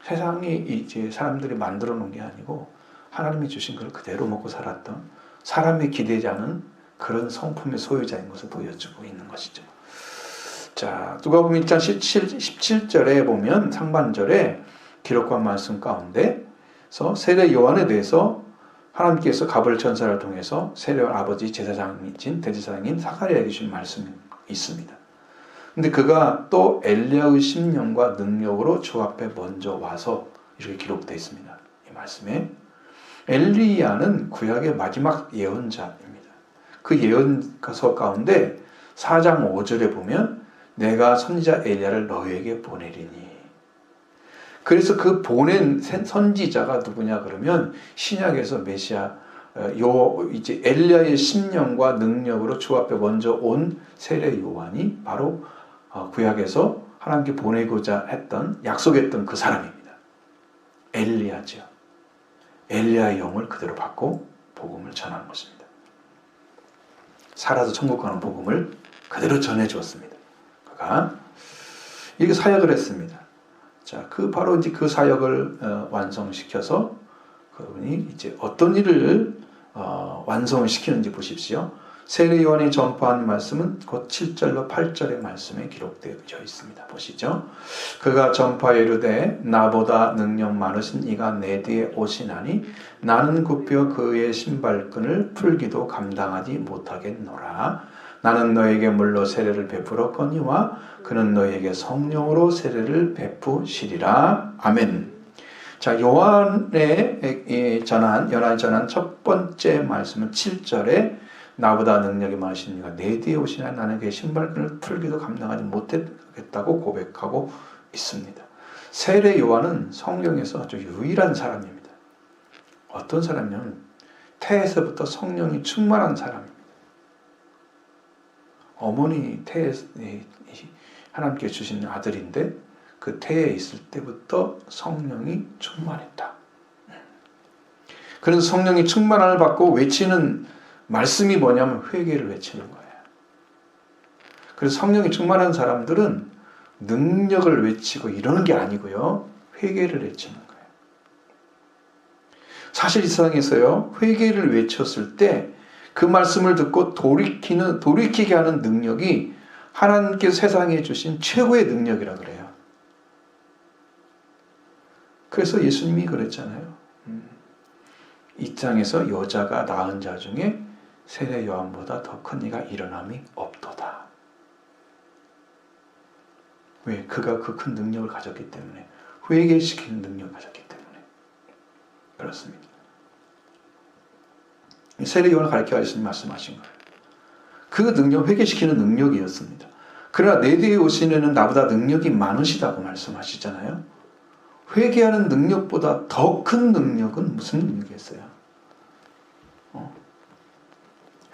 세상이 이제 사람들이 만들어 놓은 게 아니고 하나님이 주신 걸 그대로 먹고 살았던 사람이 기대지 않은 그런 성품의 소유자인 것을 보여주고 있는 것이죠. 자, 누가복음 1장 17절에 보면 상반절에 기록한 말씀 가운데서 세례 요한에 대해서 하나님께서 가브리엘 천사를 통해서 세례 요한 아버지 제사장이신 대제사장인 사가랴에게 주신 말씀이 있습니다. 근데 그가 또 엘리야의 심령과 능력으로 주 앞에 먼저 와서 이렇게 기록되어 있습니다. 이 말씀에 엘리야는 구약의 마지막 예언자입니다. 그 예언서 가운데 4장 5절에 보면 내가 선지자 엘리야를 너에게 보내리니. 그래서 그 보낸 선지자가 누구냐 그러면 신약에서 메시아 이제 엘리야의 심령과 능력으로 주 앞에 먼저 온 세례 요한이 바로 구약에서 하나님께 보내고자 했던 약속했던 그 사람입니다. 엘리야죠. 엘리야의 영을 그대로 받고 복음을 전하는 것입니다. 살아서 천국 가는 복음을 그대로 전해 주었습니다. 그가 이렇게 사역을 했습니다. 자, 바로 이제 그 사역을 완성시켜서 그분이 이제 어떤 일을 완성을 시키는지 보십시오. 세례 요한이 전파한 말씀은 곧 7절로 8절의 말씀에 기록되어 있습니다. 보시죠. 그가 전파에 이르되 나보다 능력 많으신 이가 내 뒤에 오시나니 나는 굽혀 그의 신발끈을 풀기도 감당하지 못하겠노라. 나는 너에게 물로 세례를 베풀었거니와 그는 너에게 성령으로 세례를 베푸시리라. 아멘. 자, 요한에 전한 첫 번째 말씀은 7절에 나보다 능력이 많으신 이가 내 뒤에 오시나 나는 그의 신발끈을 풀기도 감당하지 못하겠다고 고백하고 있습니다. 세례 요한은 성령에서 아주 유일한 사람입니다. 어떤 사람이냐면 태에서부터 성령이 충만한 사람입니다. 어머니 태에 하나님께 주신 아들인데 그 태에 있을 때부터 성령이 충만했다. 그래서 성령이 충만함을 받고 외치는 말씀이 뭐냐면 회개를 외치는 거예요. 그래서 성령이 충만한 사람들은 능력을 외치고 이러는 게 아니고요. 회개를 외치는 거예요. 사실 이 세상에서요. 회개를 외쳤을 때 그 말씀을 듣고 돌이키게 하는 능력이 하나님께서 세상에 주신 최고의 능력이라 그래요. 그래서 예수님이 그랬잖아요. 이 땅에서 여자가 낳은 자 중에 세례 요한보다 더 큰 이가 일어남이 없도다. 왜? 그가 그 큰 능력을 가졌기 때문에, 회개시키는 능력을 가졌기 때문에 그렇습니다. 세례 요한을 가르쳐 예수님 말씀하신 거예요. 그 능력, 회개시키는 능력이었습니다. 그러나 내 뒤에 오시는 이는 나보다 능력이 많으시다고 말씀하시잖아요. 회개하는 능력보다 더 큰 능력은 무슨 능력이겠어요?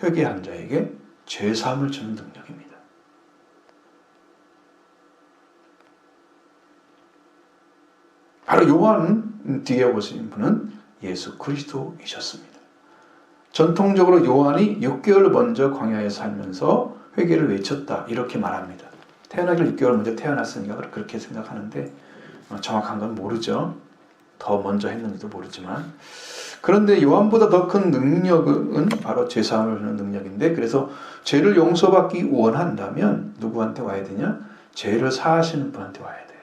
회개한 자에게 죄사함을 주는 능력입니다. 바로 요한 뒤에 오신 분은 예수 그리스도이셨습니다. 전통적으로 요한이 6개월 먼저 광야에 살면서 회개를 외쳤다 이렇게 말합니다. 태어나기 6개월 먼저 태어났으니까 그렇게 생각하는데 정확한 건 모르죠. 더 먼저 했는지도 모르지만 그런데 요한보다 더 큰 능력은 바로 죄사함을 주는 능력인데 그래서 죄를 용서받기 원한다면 누구한테 와야 되냐? 죄를 사하시는 분한테 와야 돼요.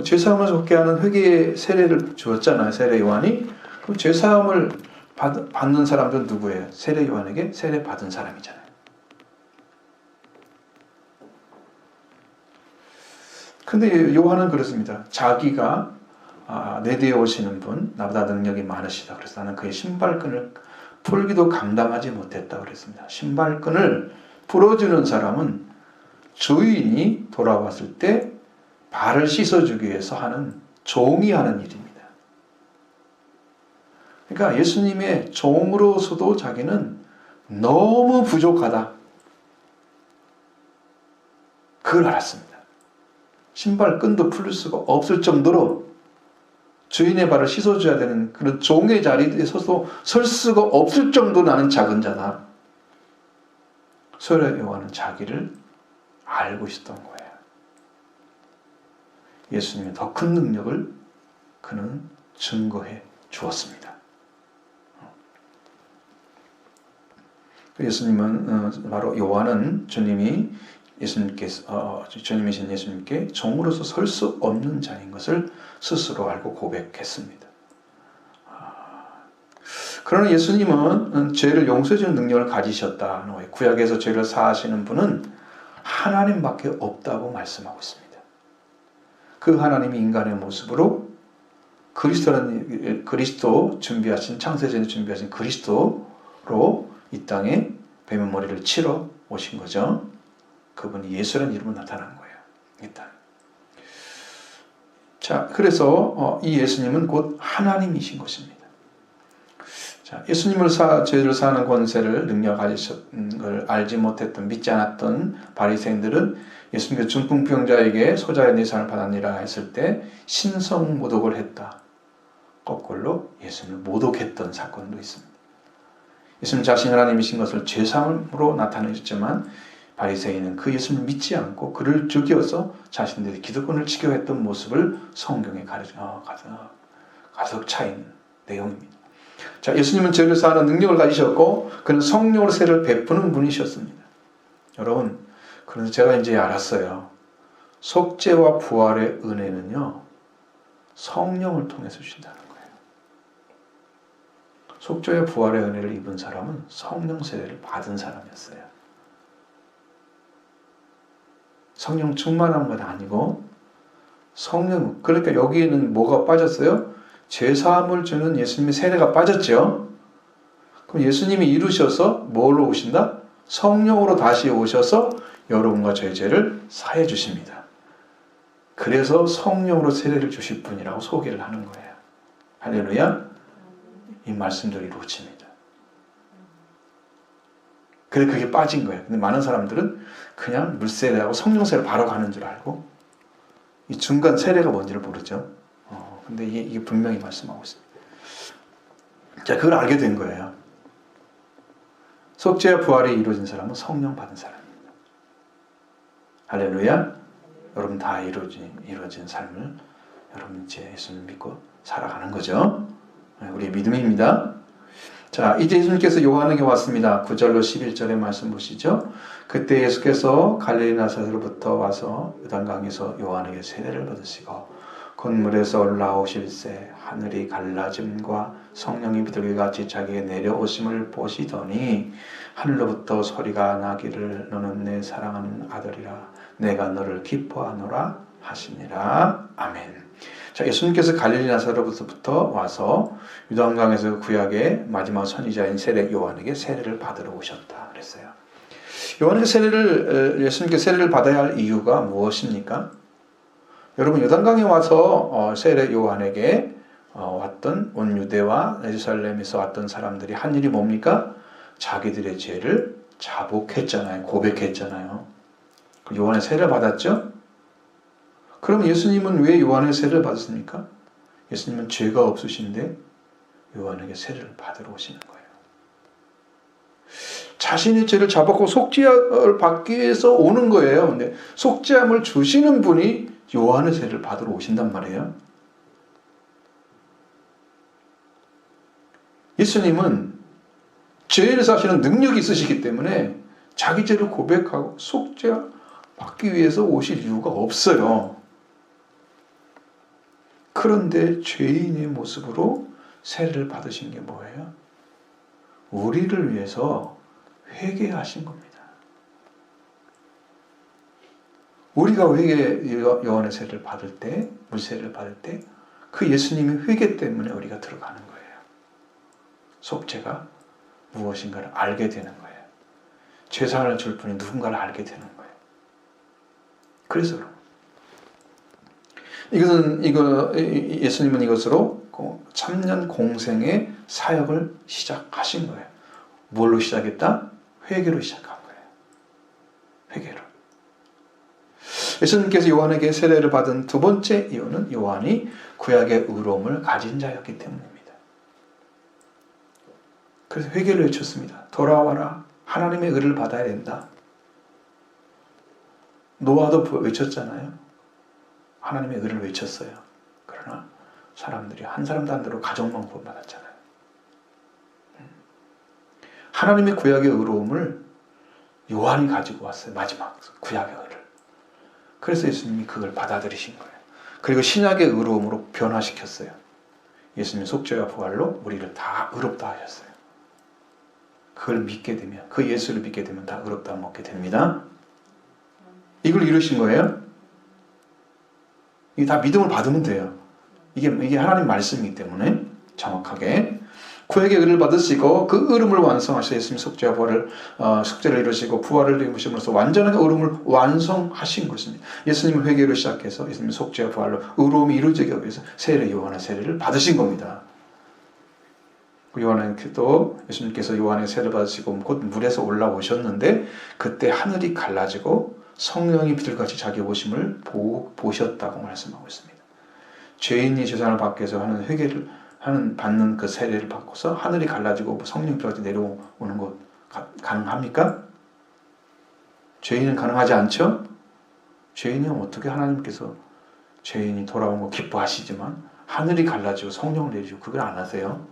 죄사함을 줬게 하는 회개의 세례를 주었잖아요. 세례 요한이. 그럼 죄사함을 받는 사람들은 누구예요? 세례 요한에게 세례 받은 사람이잖아요. 근데 요한은 그렇습니다. 자기가 내 뒤에 오시는 분, 나보다 능력이 많으시다. 그래서 나는 그의 신발끈을 풀기도 감당하지 못했다 그랬습니다. 신발끈을 풀어주는 사람은 주인이 돌아왔을 때 발을 씻어주기 위해서 하는 종이 하는 일입니다. 그러니까 예수님의 종으로서도 자기는 너무 부족하다. 그걸 알았습니다. 신발끈도 풀 수가 없을 정도로 주인의 발을 씻어줘야 되는 그런 종의 자리에 서서 설 수가 없을 정도 나는 작은 자다. 세례 요한은 자기를 알고 있었던 거예요. 예수님의 더 큰 능력을 그는 증거해 주었습니다. 예수님은 바로 요한은 주님이신 예수님께 종으로서 설 수 없는 자인 것을 스스로 알고 고백했습니다. 그러나 예수님은 죄를 용서해 주는 능력을 가지셨다는 거예요. 구약에서 죄를 사하시는 분은 하나님밖에 없다고 말씀하고 있습니다. 그 하나님이 인간의 모습으로 그리스도 준비하신 창세전에 준비하신 그리스도로 이 땅에 뱀의 머리를 치러 오신 거죠. 그분이 예수라는 이름으로 나타난 거예요. 일단. 자, 그래서 이 예수님은 곧 하나님이신 것입니다. 자, 예수님을 죄를 사하는 권세를 능력 가지신 걸 알지 못했던 믿지 않았던 바리새인들은 예수님께서 중풍병자에게 소자의 내상을 받았니라 했을 때 신성모독을 했다. 거꾸로 예수님을 모독했던 사건도 있습니다. 예수님 자신이 하나님이신 것을 죄사함으로 나타내셨지만 바리새인은 그 예수님을 믿지 않고 그를 죽여서 자신들의 기득권을 지켜했던 모습을 성경에 가득 차 있는 내용입니다. 자, 예수님은 죄를 사하는 능력을 가지셨고 그는 성령으로 세를 베푸는 분이셨습니다. 여러분, 그래서 제가 이제 알았어요. 속죄와 부활의 은혜는요, 성령을 통해서 주신다는 거예요. 속죄와 부활의 은혜를 입은 사람은 성령 세례를 받은 사람이었어요. 성령 충만한 건 아니고 성령, 그러니까 여기에는 뭐가 빠졌어요? 죄사함을 주는 예수님의 세례가 빠졌죠. 그럼 예수님이 이루셔서 뭘로 오신다? 성령으로 다시 오셔서 여러분과 저의 죄를 사해 주십니다. 그래서 성령으로 세례를 주실 분이라고 소개를 하는 거예요. 할렐루야. 이 말씀도 이루어집니다. 그래 그게 빠진 거예요. 근데 많은 사람들은 그냥 물세례하고 성령세례 바로 가는 줄 알고 이 중간 세례가 뭔지를 모르죠. 근데 이게 분명히 말씀하고 있습니다. 자, 그걸 알게 된 거예요. 속죄와 부활이 이루어진 사람은 성령 받은 사람입니다. 할렐루야. 여러분 다 이루어진 삶을 여러분 이제 예수님 믿고 살아가는 거죠. 우리의 믿음입니다. 자, 이제 예수님께서 요한에게 왔습니다. 9절로 11절의 말씀 보시죠. 그때 예수께서 갈릴리 나사렛으로부터 와서 요단강에서 요한에게 세례를 받으시고 건물에서 올라오실새 하늘이 갈라짐과 성령이 비둘기같이 자기에게 내려오심을 보시더니 하늘로부터 소리가 나기를 너는 내 사랑하는 아들이라 내가 너를 기뻐하노라 하시니라. 아멘. 자, 예수님께서 갈릴리 나사렛으로부터 와서 요단강에서 구약의 마지막 선지자인 세례 요한에게 세례를 받으러 오셨다 그랬어요. 예수님께 세례를 받아야 할 이유가 무엇입니까? 여러분, 요단강에 와서 세례 요한에게 왔던 온 유대와 예루살렘에서 왔던 사람들이 한 일이 뭡니까? 자기들의 죄를 자복했잖아요. 고백했잖아요. 요한의 세례를 받았죠? 그럼 예수님은 왜 요한의 세례를 받았습니까? 예수님은 죄가 없으신데 요한에게 세례를 받으러 오시는 거예요. 자신의 죄를 자복하고 속죄를 받기 위해서 오는 거예요. 근데 속죄함을 주시는 분이 요한의 세례를 받으러 오신단 말이에요. 예수님은 죄를 사시는 능력이 있으시기 때문에 자기 죄를 고백하고 속죄 받기 위해서 오실 이유가 없어요. 그런데 죄인의 모습으로 세례를 받으신 게 뭐예요? 우리를 위해서 회개하신 겁니다. 우리가 요한의 세례를 받을 때, 물세례를 받을 때 그 예수님의 회개 때문에 우리가 들어가는 거예요. 속죄가 무엇인가를 알게 되는 거예요. 죄사함을 줄 분이 누군가를 알게 되는 거예요. 그래서 예수님은 이것으로 참년 공생의 사역을 시작하신 거예요. 뭘로 시작했다? 회개로 시작한 거예요. 회개로. 예수님께서 요한에게 세례를 받은 두 번째 이유는 요한이 구약의 의로움을 가진 자였기 때문입니다. 그래서 회개를 외쳤습니다. 돌아와라. 하나님의 의를 받아야 된다. 노아도 외쳤잖아요. 하나님의 의를 외쳤어요. 그러나 사람들이 한 사람도 안 들어 가족만 구원받았잖아요. 하나님의 구약의 의로움을 요한이 가지고 왔어요. 마지막 구약의 의를. 그래서 예수님이 그걸 받아들이신 거예요. 그리고 신약의 의로움으로 변화시켰어요. 예수님의 속죄와 부활로 우리를 다 의롭다 하셨어요. 그걸 믿게 되면, 그 예수를 믿게 되면 다 의롭다 먹게 됩니다. 이걸 이루신 거예요. 이게 다 믿음을 받으면 돼요. 이게 하나님 말씀이기 때문에 정확하게 구약의 의를 받으시고 그 의름을 완성하셔서 예수님 속죄와 부활을 속죄를 이루시고 부활을 이루심으로써 완전하게 의름을 완성하신 것입니다. 예수님은 회개로 시작해서 예수님 속죄와 부활로 의로움이 이루어지기 위해서 세례 요한의 세례를 받으신 겁니다. 요한은 예수님께서 요한의 세례를 받으시고 곧 물에서 올라오셨는데 그때 하늘이 갈라지고 성령이 비둘같이 자기 오심을 보셨다고 말씀하고 있습니다. 죄인이 재산을 받기 위해서 하는 회개를 받는 그 세례를 받고서 하늘이 갈라지고 성령이 비둘같이 내려오는 것 가능합니까? 죄인은 가능하지 않죠? 죄인이 어떻게 하나님께서 죄인이 돌아온 거 기뻐하시지만 하늘이 갈라지고 성령을 내리고 그걸 안 하세요?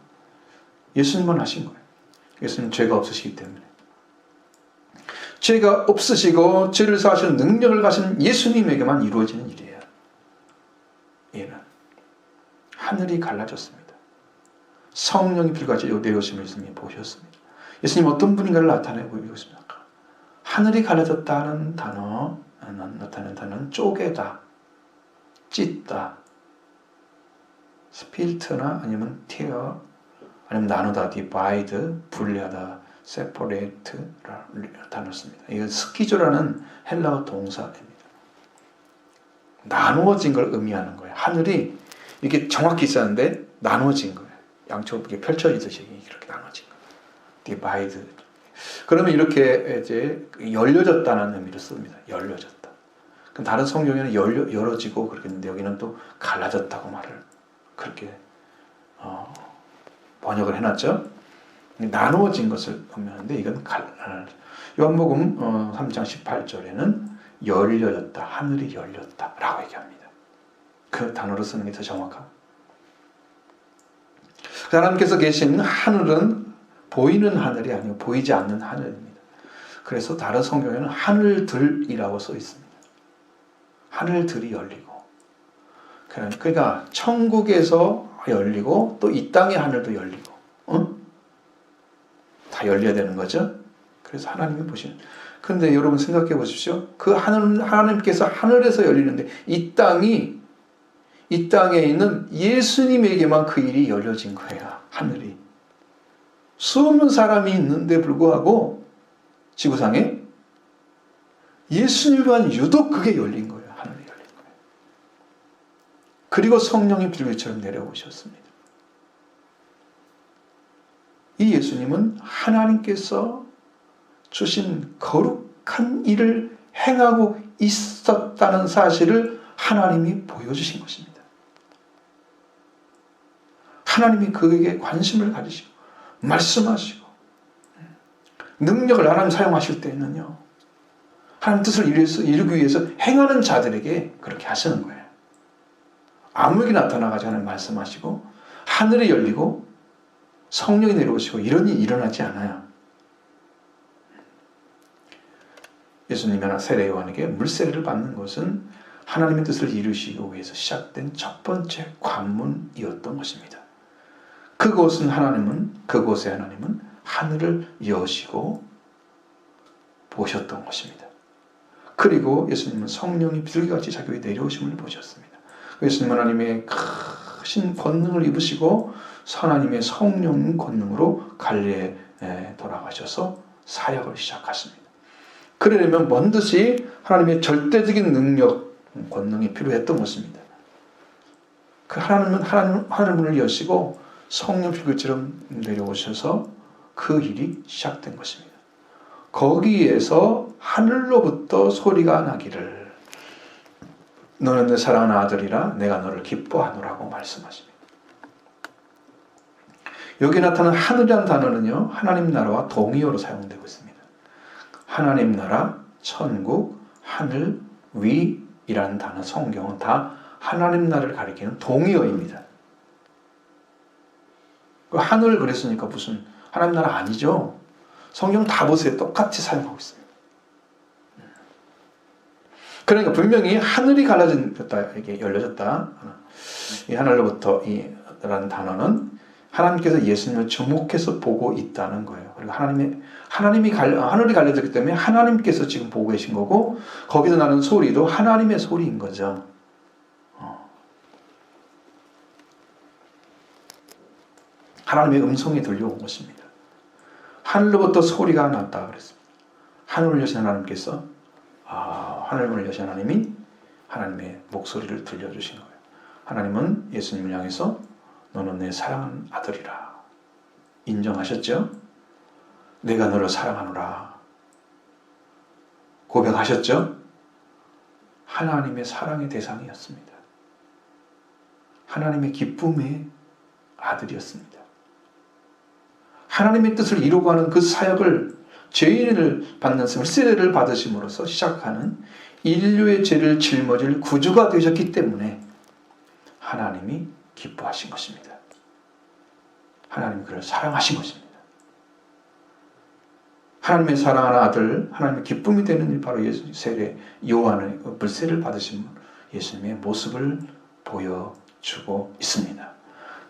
예수님만 하신 거예요. 예수님 죄가 없으시기 때문에. 죄가 없으시고 죄를 사하시는 능력을 가진 예수님에게만 이루어지는 일이에요. 얘는 하늘이 갈라졌습니다. 성령이 비둘같이 내려오심을 예수님이 보셨습니다. 예수님 어떤 분인가를 나타내고 있습니다. 하늘이 갈라졌다는 단어, 나타내는 단어는 쪼개다, 찢다, 스필트나 아니면 tear, 아니면 나누다, divide, 분리하다, separate라는 단어를 씁니다. 이건 스키조라는 헬라어 동사입니다. 나누어진 걸 의미하는 거예요. 하늘이 이렇게 정확히 있었는데 나누어진 거예요. 양쪽으로 이렇게 펼쳐지듯이 이렇게 나눠진 거예요. divide. 그러면 이렇게 이제 열려졌다는 의미를 씁니다. 열려졌다. 그럼 다른 성경에는 열어지고 그렇게 했는데 여기는 또 갈라졌다고 말을 그렇게 번역을 해놨죠. 나누어진 것을 의미하는데 이건 요한복음 3장 18절에는 열려졌다, 하늘이 열렸다라고 얘기합니다. 그 단어로 쓰는 게 더 정확합니다. 하나님께서 계신 하늘은 보이는 하늘이 아니고 보이지 않는 하늘입니다. 그래서 다른 성경에는 하늘들이라고 써 있습니다. 하늘들이 열리고, 그러니까 천국에서 열리고 또 이 땅의 하늘도 열리고, 다 열려야 되는 거죠. 그래서 하나님이 보시는. 근데 여러분 생각해 보십시오. 그 하나님께서 하늘에서 열리는데 이 땅에 있는 예수님에게만 그 일이 열려진 거예요. 하늘이. 수없는 사람이 있는데 불구하고 지구상에 예수님만 유독 그게 열린 거예요. 하늘이 열린 거예요. 그리고 성령이 비둘기처럼 내려오셨습니다. 이 예수님은 하나님께서 주신 거룩한 일을 행하고 있었다는 사실을 하나님이 보여주신 것입니다. 하나님이 그에게 관심을 가지시고 말씀하시고 능력을 하나님 사용하실 때는요, 하나님 뜻을 이루기 위해서 행하는 자들에게 그렇게 하시는 거예요. 아무에게 나타나가지고 하나님 말씀하시고 하늘이 열리고 성령이 내려오시고 이런 일이 일어나지 않아요. 예수님이나 세례 요한에게 물세례를 받는 것은 하나님의 뜻을 이루시기 위해서 시작된 첫 번째 관문이었던 것입니다. 그곳에 하나님은 하늘을 여시고 보셨던 것입니다. 그리고 예수님은 성령이 비둘기같이 자기 위에 내려오심을 보셨습니다. 예수님 하나님의 크신 권능을 입으시고 하나님의 성령 권능으로 갈릴리에 돌아가셔서 사역을 시작하십니다. 그러려면 반드시 하나님의 절대적인 능력, 권능이 필요했던 것입니다. 그 하나님은 하늘 문을 여시고 성령 비둘기처럼 내려오셔서 그 일이 시작된 것입니다. 거기에서 하늘로부터 소리가 나기를 너는 내 사랑하는 아들이라 내가 너를 기뻐하노라고 말씀하십니다. 여기 나타난 하늘이라는 단어는요, 하나님 나라와 동의어로 사용되고 있습니다. 하나님 나라, 천국, 하늘, 위이라는 단어 성경은 다 하나님 나라를 가리키는 동의어입니다. 하늘 그랬으니까 무슨 하나님 나라 아니죠. 성경 다 보세요. 똑같이 사용하고 있습니다. 그러니까 분명히 하늘이 갈라졌다, 이게 열려졌다. 이 하늘로부터 이라는 단어는 하나님께서 예수님을 주목해서 보고 있다는 거예요. 그리고 하늘이 갈려졌기 때문에 하나님께서 지금 보고 계신 거고, 거기서 나는 소리도 하나님의 소리인 거죠. 하나님의 음성이 들려온 것입니다. 하늘로부터 소리가 났다 그랬습니다. 하늘을 여신 하나님께서, 하늘문을 여신 하나님이 하나님의 목소리를 들려주신 거예요. 하나님은 예수님을 향해서 너는 내 사랑하는 아들이라 인정하셨죠? 내가 너를 사랑하노라 고백하셨죠? 하나님의 사랑의 대상이었습니다. 하나님의 기쁨의 아들이었습니다. 하나님의 뜻을 이루고 하는 그 사역을, 죄인을 받는 세례를 받으심으로써 시작하는 인류의 죄를 짊어질 구주가 되셨기 때문에 하나님이 기뻐하신 것입니다. 하나님이 그를 사랑하신 것입니다. 하나님의 사랑하는 아들, 하나님의 기쁨이 되는 일, 바로 세례 요한의 불세를 받으신 예수님의 모습을 보여주고 있습니다.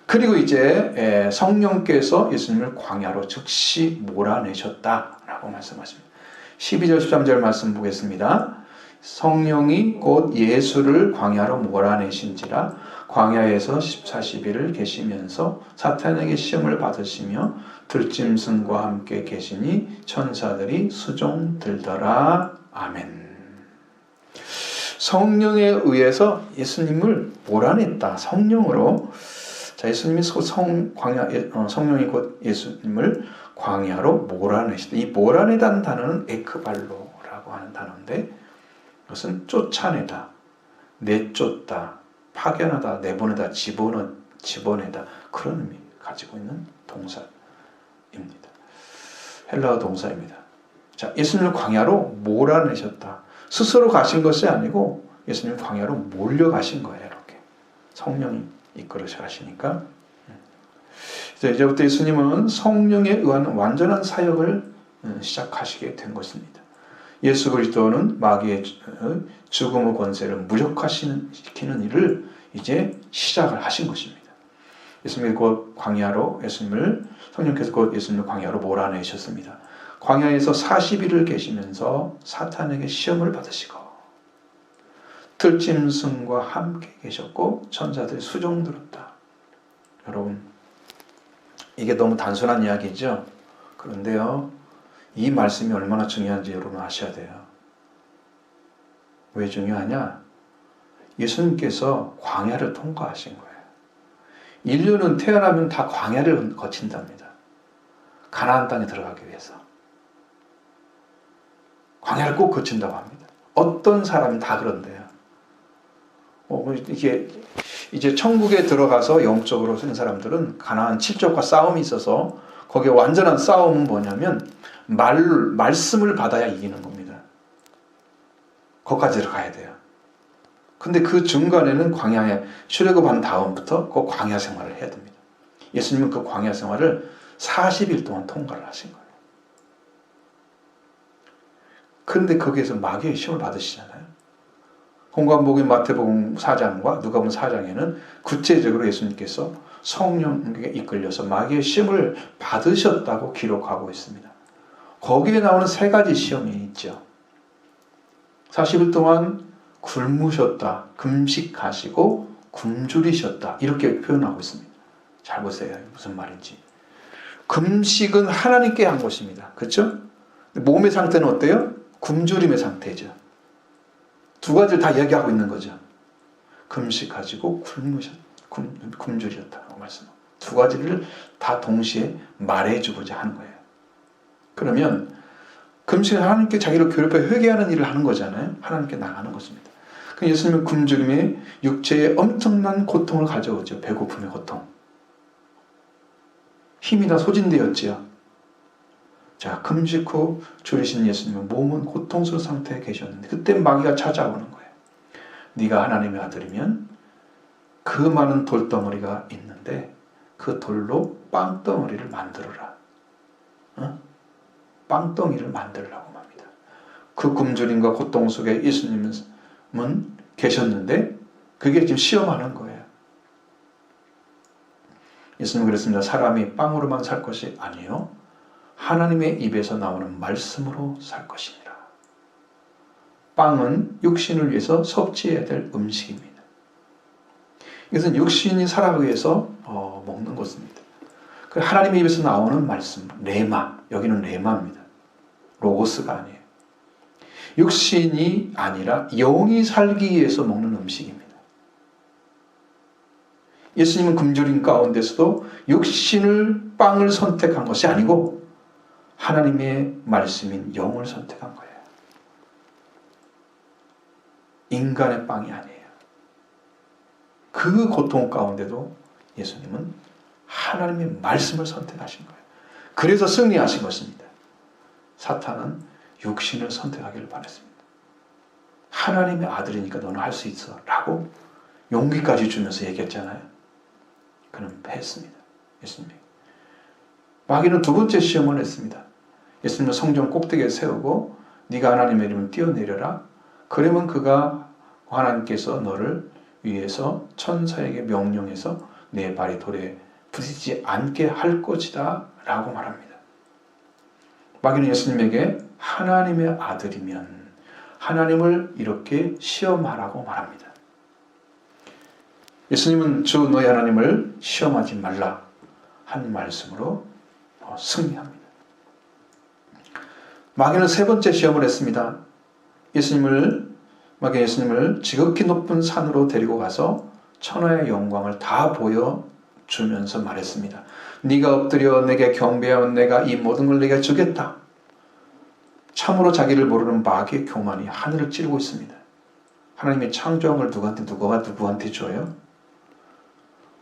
그리고 이제 성령께서 예수님을 광야로 즉시 몰아내셨다라고 말씀하십니다. 12절 13절 말씀 보겠습니다. 성령이 곧 예수를 광야로 몰아내신지라 광야에서 40일을 계시면서 사탄에게 시험을 받으시며 들짐승과 함께 계시니 천사들이 수종 들더라. 아멘. 성령에 의해서 예수님을 몰아냈다. 성령으로. 자, 예수님이 성령이 곧 예수님을 광야로 몰아내시다. 이 몰아내다는 단어는 에크발로라고 하는 단어인데, 이것은 쫓아내다, 내쫓다, 파견하다, 내보내다, 집어내다, 그런 의미 가지고 있는 동사입니다. 헬라어 동사입니다. 자, 예수님을 광야로 몰아내셨다. 스스로 가신 것이 아니고 예수님 광야로 몰려가신 거예요. 이렇게 성령이 이끌으셔 가시니까. 이제부터 예수님은 성령에 의한 완전한 사역을 시작하시게 된 것입니다. 예수 그리스도는 마귀의 죽음의 권세를 무력화시키는 일을 이제 시작을 하신 것입니다. 예수님이 곧 광야로 성령께서 곧 예수님을 광야로 몰아내셨습니다. 광야에서 40일을 계시면서 사탄에게 시험을 받으시고 들짐승과 함께 계셨고 천사들이 수종 들었다. 여러분, 이게 너무 단순한 이야기죠. 그런데요, 이 말씀이 얼마나 중요한지 여러분 아셔야 돼요. 왜 중요하냐? 예수님께서 광야를 통과하신 거예요. 인류는 태어나면 다 광야를 거친답니다. 가나안 땅에 들어가기 위해서. 광야를 꼭 거친다고 합니다. 어떤 사람은 다 그런데요. 이게 이제 천국에 들어가서 영적으로 쓴 사람들은 가나안 칠족과 싸움이 있어서 거기에 완전한 싸움은 뭐냐면 말씀을 받아야 이기는 겁니다. 거기까지 들어가야 돼요. 근데 그 중간에는 광야에 출애굽한 다음부터 그 광야 생활을 해야 됩니다. 예수님은 그 광야 생활을 40일 동안 통과를 하신 거예요. 그런데 거기에서 마귀의 시험을 받으시잖아요. 공관복음, 마태복음 4장과 누가복음 4장에는 구체적으로 예수님께서 성령에게 이끌려서 마귀의 시험을 받으셨다고 기록하고 있습니다. 거기에 나오는 세 가지 시험이 있죠. 40일 동안 굶으셨다, 금식하시고 굶주리셨다, 이렇게 표현하고 있습니다. 잘 보세요. 무슨 말인지. 금식은 하나님께 한 것입니다. 그렇죠? 몸의 상태는 어때요? 굶주림의 상태죠. 두 가지를 다 이야기하고 있는 거죠. 금식하시고 굶주리셨다고 말씀. 두 가지를 다 동시에 말해주고자 하는 거예요. 그러면 금식은 하나님께 자기를 괴롭혀 회개하는 일을 하는 거잖아요. 하나님께 나가는 것입니다. 그 예수님은 굶주림에 육체에 엄청난 고통을 가져오죠. 배고픔의 고통. 힘이 다 소진되었지요. 자, 금식 후 줄이신 예수님은 몸은 고통스러운 상태에 계셨는데 그때 마귀가 찾아오는 거예요. 네가 하나님의 아들이면 그 많은 돌덩어리가 있는데 그 돌로 빵덩어리를 만들어라. 빵덩이를 만들라고 합니다. 그 굶주림과 고통 속에 예수님은 계셨는데 그게 지금 시험하는 거예요. 예수님은 그랬습니다. 사람이 빵으로만 살 것이 아니요 하나님의 입에서 나오는 말씀으로 살 것이니라. 빵은 육신을 위해서 섭취해야 될 음식입니다. 이것은 육신이 살아가기 위해서 먹는 것입니다. 하나님의 입에서 나오는 말씀, 레마, 여기는 레마입니다. 로고스가 아니에요. 육신이 아니라 영이 살기 위해서 먹는 음식입니다. 예수님은 굶주림 가운데서도 육신을 빵을 선택한 것이 아니고 하나님의 말씀인 영을 선택한 거예요. 인간의 빵이 아니에요. 그 고통 가운데도 예수님은 하나님의 말씀을 선택하신 거예요. 그래서 승리하신 것입니다. 사탄은 육신을 선택하기를 바랬습니다. 하나님의 아들이니까 너는 할 수 있어 라고 용기까지 주면서 얘기했잖아요. 그는 패했습니다. 예수님이. 마귀는 두 번째 시험을 했습니다. 예수님은 성전 꼭대기에 세우고 네가 하나님의 이름을 뛰어내려라. 그러면 그가 하나님께서 너를 위해서 천사에게 명령해서 내 발이 돌에 부딪히지 않게 할 것이다 라고 말합니다. 마귀는 예수님에게 하나님의 아들이면 하나님을 이렇게 시험하라고 말합니다. 예수님은 주 너희 하나님을 시험하지 말라 한 말씀으로 승리합니다. 마귀는 세 번째 시험을 했습니다. 마귀는 예수님을 지극히 높은 산으로 데리고 가서 천하의 영광을 다 보여주면서 말했습니다. 네가 엎드려 내게 경배하면 내가 이 모든 걸 네게 주겠다. 참으로 자기를 모르는 마귀의 교만이 하늘을 찌르고 있습니다. 하나님의 창조한 걸 누구한테 줘요?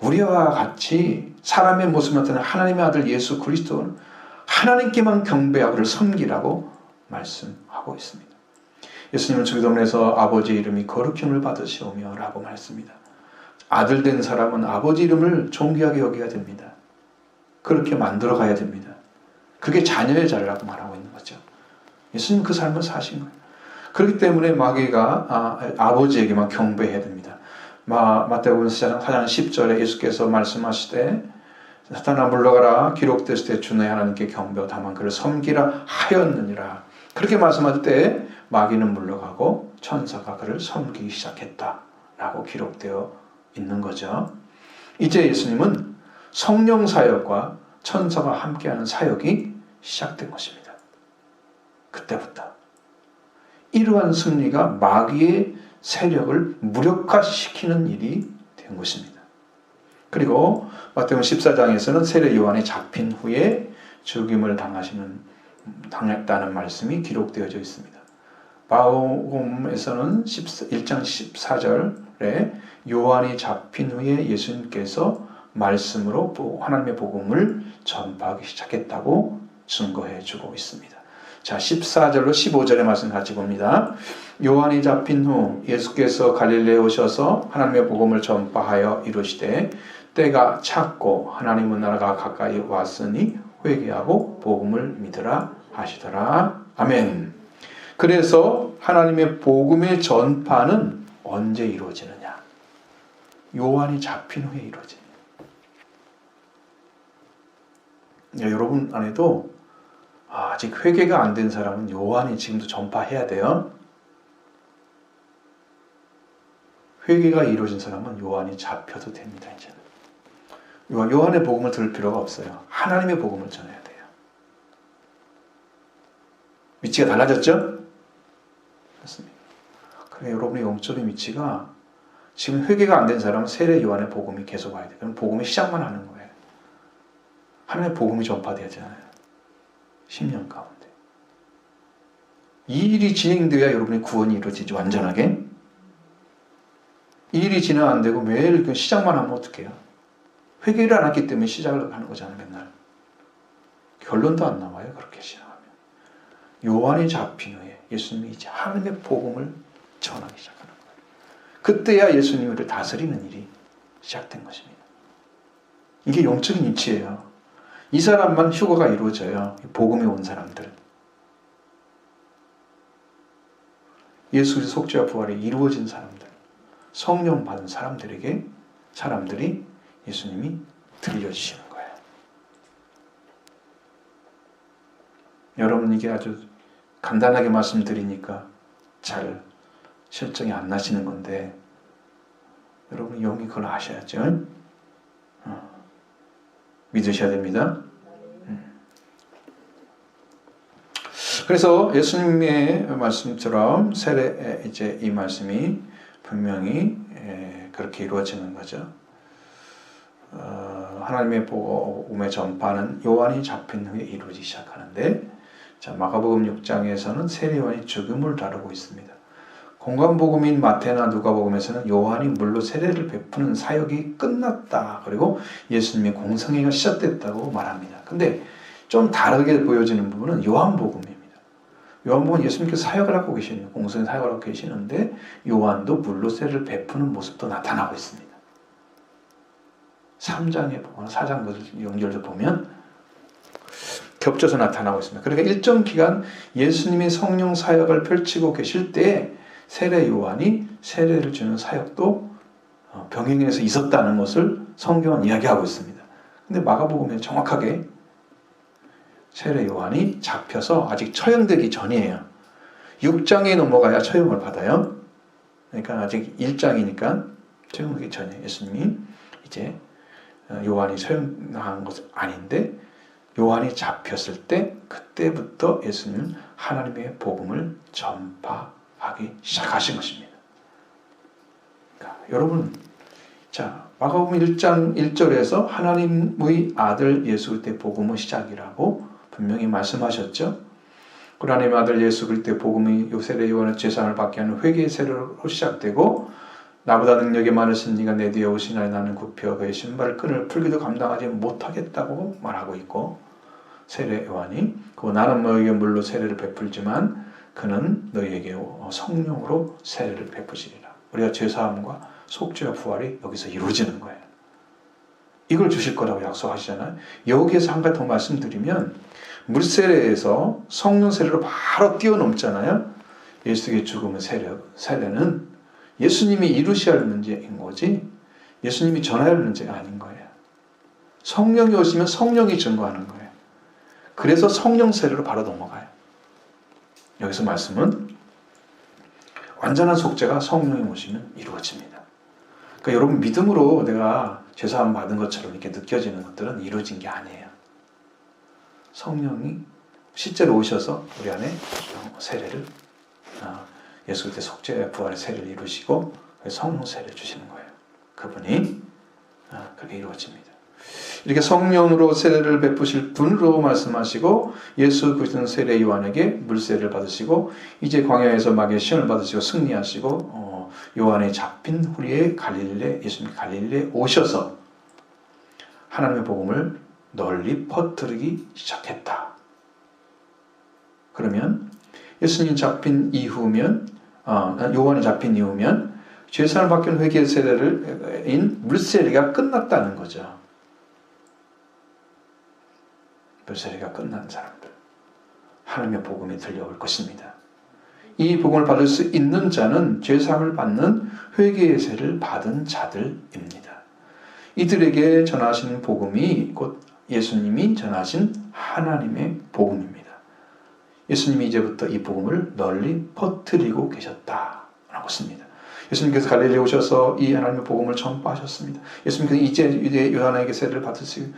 우리와 같이 사람의 모습 나타낸 하나님의 아들 예수 그리스도는 하나님께만 경배하고 섬기라고 말씀하고 있습니다. 예수님은 주기도문에서 아버지 이름이 거룩힘을 받으시오며 라고 말했습니다. 아들 된 사람은 아버지 이름을 존귀하게 여겨야 됩니다. 그렇게 만들어 가야 됩니다. 그게 자녀의 자리라고 말하고 있는 거죠. 예수님 그 삶을 사신 거예요. 그렇기 때문에 마귀가 아버지에게만 경배해야 됩니다. 마태복음 4장 10절에 예수께서 말씀하시되 사탄아 물러가라 기록됐을 때 주 너희 하나님께 경배하고 다만 그를 섬기라 하였느니라. 그렇게 말씀할 때 마귀는 물러가고 천사가 그를 섬기기 시작했다라고 기록되어 있는 거죠. 이제 예수님은 성령 사역과 천사가 함께하는 사역이 시작된 것입니다. 그때부터 이러한 승리가 마귀의 세력을 무력화시키는 일이 된 것입니다. 그리고 마태복음 14장에서는 세례 요한이 잡힌 후에 죽임을 당했다는 말씀이 기록되어져 있습니다. 마가복음에서는 1장 14절에 요한이 잡힌 후에 예수님께서 말씀으로 하나님의 복음을 전파하기 시작했다고 증거해 주고 있습니다. 자, 14절로 15절의 말씀 같이 봅니다. 요한이 잡힌 후 예수께서 갈릴리에 오셔서 하나님의 복음을 전파하여 이르시되 때가 찼고 하나님의 나라가 가까이 왔으니 회개하고 복음을 믿으라 하시더라. 아멘. 그래서 하나님의 복음의 전파는 언제 이루어지느냐? 요한이 잡힌 후에 이루어집니다. 여러분 안에도 아직 회개가 안 된 사람은 요한이 지금도 전파해야 돼요. 회개가 이루어진 사람은 요한이 잡혀도 됩니다. 이제는 요한의 복음을 들을 필요가 없어요. 하나님의 복음을 전해야 돼요. 위치가 달라졌죠? 그렇습니다. 그래 여러분의 영적인 위치가 지금 회개가 안 된 사람은 세례 요한의 복음이 계속 와야 돼요. 그럼 복음의 시작만 하는 거예요. 하나님의 복음이 전파되잖아요. 10년 가운데. 이 일이 진행되어야 여러분의 구원이 이루어지지 완전하게. 이 일이 진행 안 되고 매일 시작만 하면 어떡해요? 회개를 안 했기 때문에 시작을 하는 거잖아요. 맨날. 결론도 안 나와요. 그렇게 시작하면. 요한이 잡힌 후에 예수님이 이제 하나님의 복음을 전하기 시작하는 거예요. 그때야 예수님을 다스리는 일이 시작된 것입니다. 이게 영적인 이치예요. 이 사람만 휴거가 이루어져요. 복음에 온 사람들. 예수의 속죄와 부활이 이루어진 사람들, 성령 받은 사람들이 예수님이 들려주시는 거예요. 여러분, 이게 아주 간단하게 말씀드리니까 잘 실정이 안 나시는 건데, 여러분 영이 그걸 아셔야죠. 믿으셔야 됩니다. 그래서 예수님의 말씀처럼 세례 이제 이 말씀이 분명히 그렇게 이루어지는 거죠. 하나님의 복음의 전파는 요한이 잡힌 후에 이루어지기 시작하는데, 자, 마가복음 6장에서는 세례 요한이 죽음을 다루고 있습니다. 공관복음인 마태나 누가복음에서는 요한이 물로 세례를 베푸는 사역이 끝났다. 그리고 예수님의 공생애가 시작됐다고 말합니다. 근데 좀 다르게 보여지는 부분은 요한복음입니다. 요한복음은 예수님께서 사역을 하고 계시는, 공생애 사역을 하고 계시는데 요한도 물로 세례를 베푸는 모습도 나타나고 있습니다. 3장에 보거나 4장 것을 연결해서 보면 겹쳐서 나타나고 있습니다. 그러니까 일정 기간 예수님이 성령 사역을 펼치고 계실 때 세례 요한이 세례를 주는 사역도 병행해서 있었다는 것을 성경은 이야기하고 있습니다. 근데 마가복음에 정확하게 세례 요한이 잡혀서 아직 처형되기 전이에요. 6장에 넘어가야 처형을 받아요. 그러니까 아직 1장이니까 처형되기 전에 예수님이 이제 요한이 처형한 것은 아닌데, 요한이 잡혔을 때 그때부터 예수님은 하나님의 복음을 전파하기 시작하신 것입니다. 그러니까 여러분, 자, 마가복음 1장 1절에서 하나님의 아들 예수 그리스도의 복음의 시작이라고 분명히 말씀하셨죠. 그 하나님의 아들 예수 그리스도의 복음이 세례 요한의 제사함을 받게 하는 회개의 세례로 시작되고, 나보다 능력이 많으신 네가 내 뒤에 오시나니 나는 굽혀 그의 신발을 끈을 풀기도 감당하지 못하겠다고 말하고 있고, 세례 요한이 나는 너에게 물로 세례를 베풀지만 그는 너희에게 성령으로 세례를 베푸시리라. 우리가 죄사함과 속죄와 부활이 여기서 이루어지는 거예요. 이걸 주실 거라고 약속하시잖아요. 여기에서 한 가지 더 말씀드리면, 물세례에서 성령 세례로 바로 뛰어넘잖아요. 예수의 죽음의 세례는 예수님이 이루셔야 할 문제인 거지 예수님이 전해야 할 문제가 아닌 거예요. 성령이 오시면 성령이 증거하는 거예요. 그래서 성령 세례로 바로 넘어가요. 여기서 말씀은 완전한 속죄가 성령이 오시면 이루어집니다. 그러니까 여러분, 믿음으로 내가 죄사함 받은 것처럼 이렇게 느껴지는 것들은 이루어진 게 아니에요. 성령이 실제로 오셔서 우리 안에 세례를 예수 그리스도의 속죄와 부활의 세례를 이루시고 성령 세례를 주시는 거예요. 그분이 그렇게 이루어집니다. 이렇게 성령으로 세례를 베푸실 분으로 말씀하시고, 예수 그리스도는 세례 요한에게 물세례를 받으시고, 이제 광야에서 마귀의 시험을 받으시고 승리하시고, 요한이 잡힌 후에 예수님이 갈릴리에 오셔서 하나님의 복음을 널리 퍼뜨리기 시작했다. 그러면 예수님 잡힌 이후면, 요한이 잡힌 이후면 죄사함을 받기는 회개의 세례인 물세례가 끝났다는 거죠. 물세례가 끝난 사람들, 하나님의 복음이 들려올 것입니다. 이 복음을 받을 수 있는 자는 죄사함을 받는 회개의 세례를 받은 자들입니다. 이들에게 전하신 복음이 곧 예수님이 전하신 하나님의 복음입니다. 예수님이 이제부터 이 복음을 널리 퍼뜨리고 계셨다라고 씁니다. 예수님께서 갈릴리에 오셔서 이 하나님의 복음을 전파하셨습니다. 예수님께서 이제 요한에게 세례를 받으신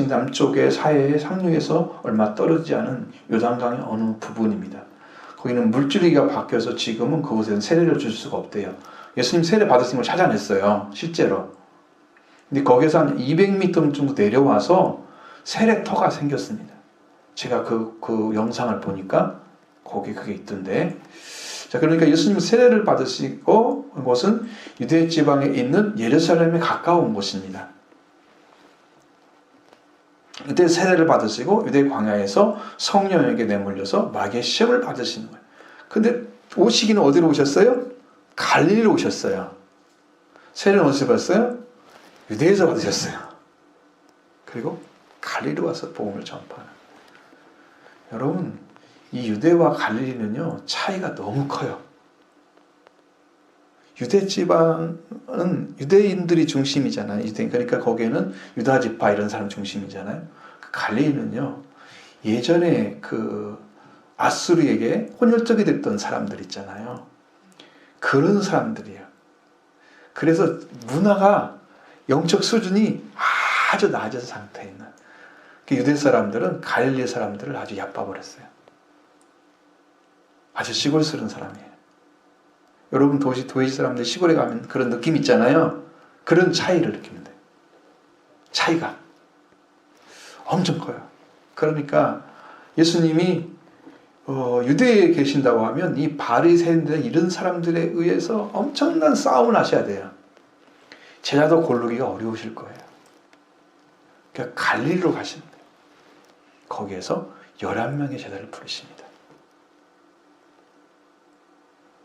남쪽의 사해의 상류에서 얼마 떨어지지 않은 요단강의 어느 부분입니다. 거기는 물줄기가 바뀌어서 지금은 그곳에는 세례를 줄 수가 없대요. 예수님 세례 받으신 걸 찾아냈어요, 실제로. 근데 거기서 한 200m 정도 내려와서 세례터가 생겼습니다. 제가 그 영상을 보니까 거기 그게 있던데, 자, 그러니까 예수님 세례를 받으시고 그것은 유대 지방에 있는 예루살렘에 가까운 곳입니다. 유대 세례를 받으시고 유대 광야에서 성령에게 내몰려서 마귀의 시험을 받으시는 거예요. 근데 오시기는 어디로 오셨어요? 갈릴리로 오셨어요. 세례는 어디서 받았어요? 유대에서 받으셨어요. 그리고 갈릴리로 와서 복음을 전파하는. 여러분, 이 유대와 갈릴리는요, 차이가 너무 커요. 유대 지방은 유대인들이 중심이잖아요. 그러니까 거기에는 유다 지파 이런 사람 중심이잖아요. 갈릴리는요, 예전에 그 아수르에게 혼혈적이 됐던 사람들 있잖아요. 그런 사람들이에요. 그래서 문화가 영적 수준이 아주 낮은 상태에 있는. 유대 사람들은 갈릴리 사람들을 아주 얕봐버렸어요. 아주 시골스러운 사람이에요. 여러분 도시 사람들 시골에 가면 그런 느낌 있잖아요. 그런 차이를 느끼면 돼요. 차이가 엄청 커요. 그러니까 예수님이 유대에 계신다고 하면 이 바리새인들 이런 사람들에 의해서 엄청난 싸움을 하셔야 돼요. 제자도 고르기가 어려우실 거예요. 그러니까 갈릴리로 가시는 거예요. 거기에서 11명의 제자를 부르십니다.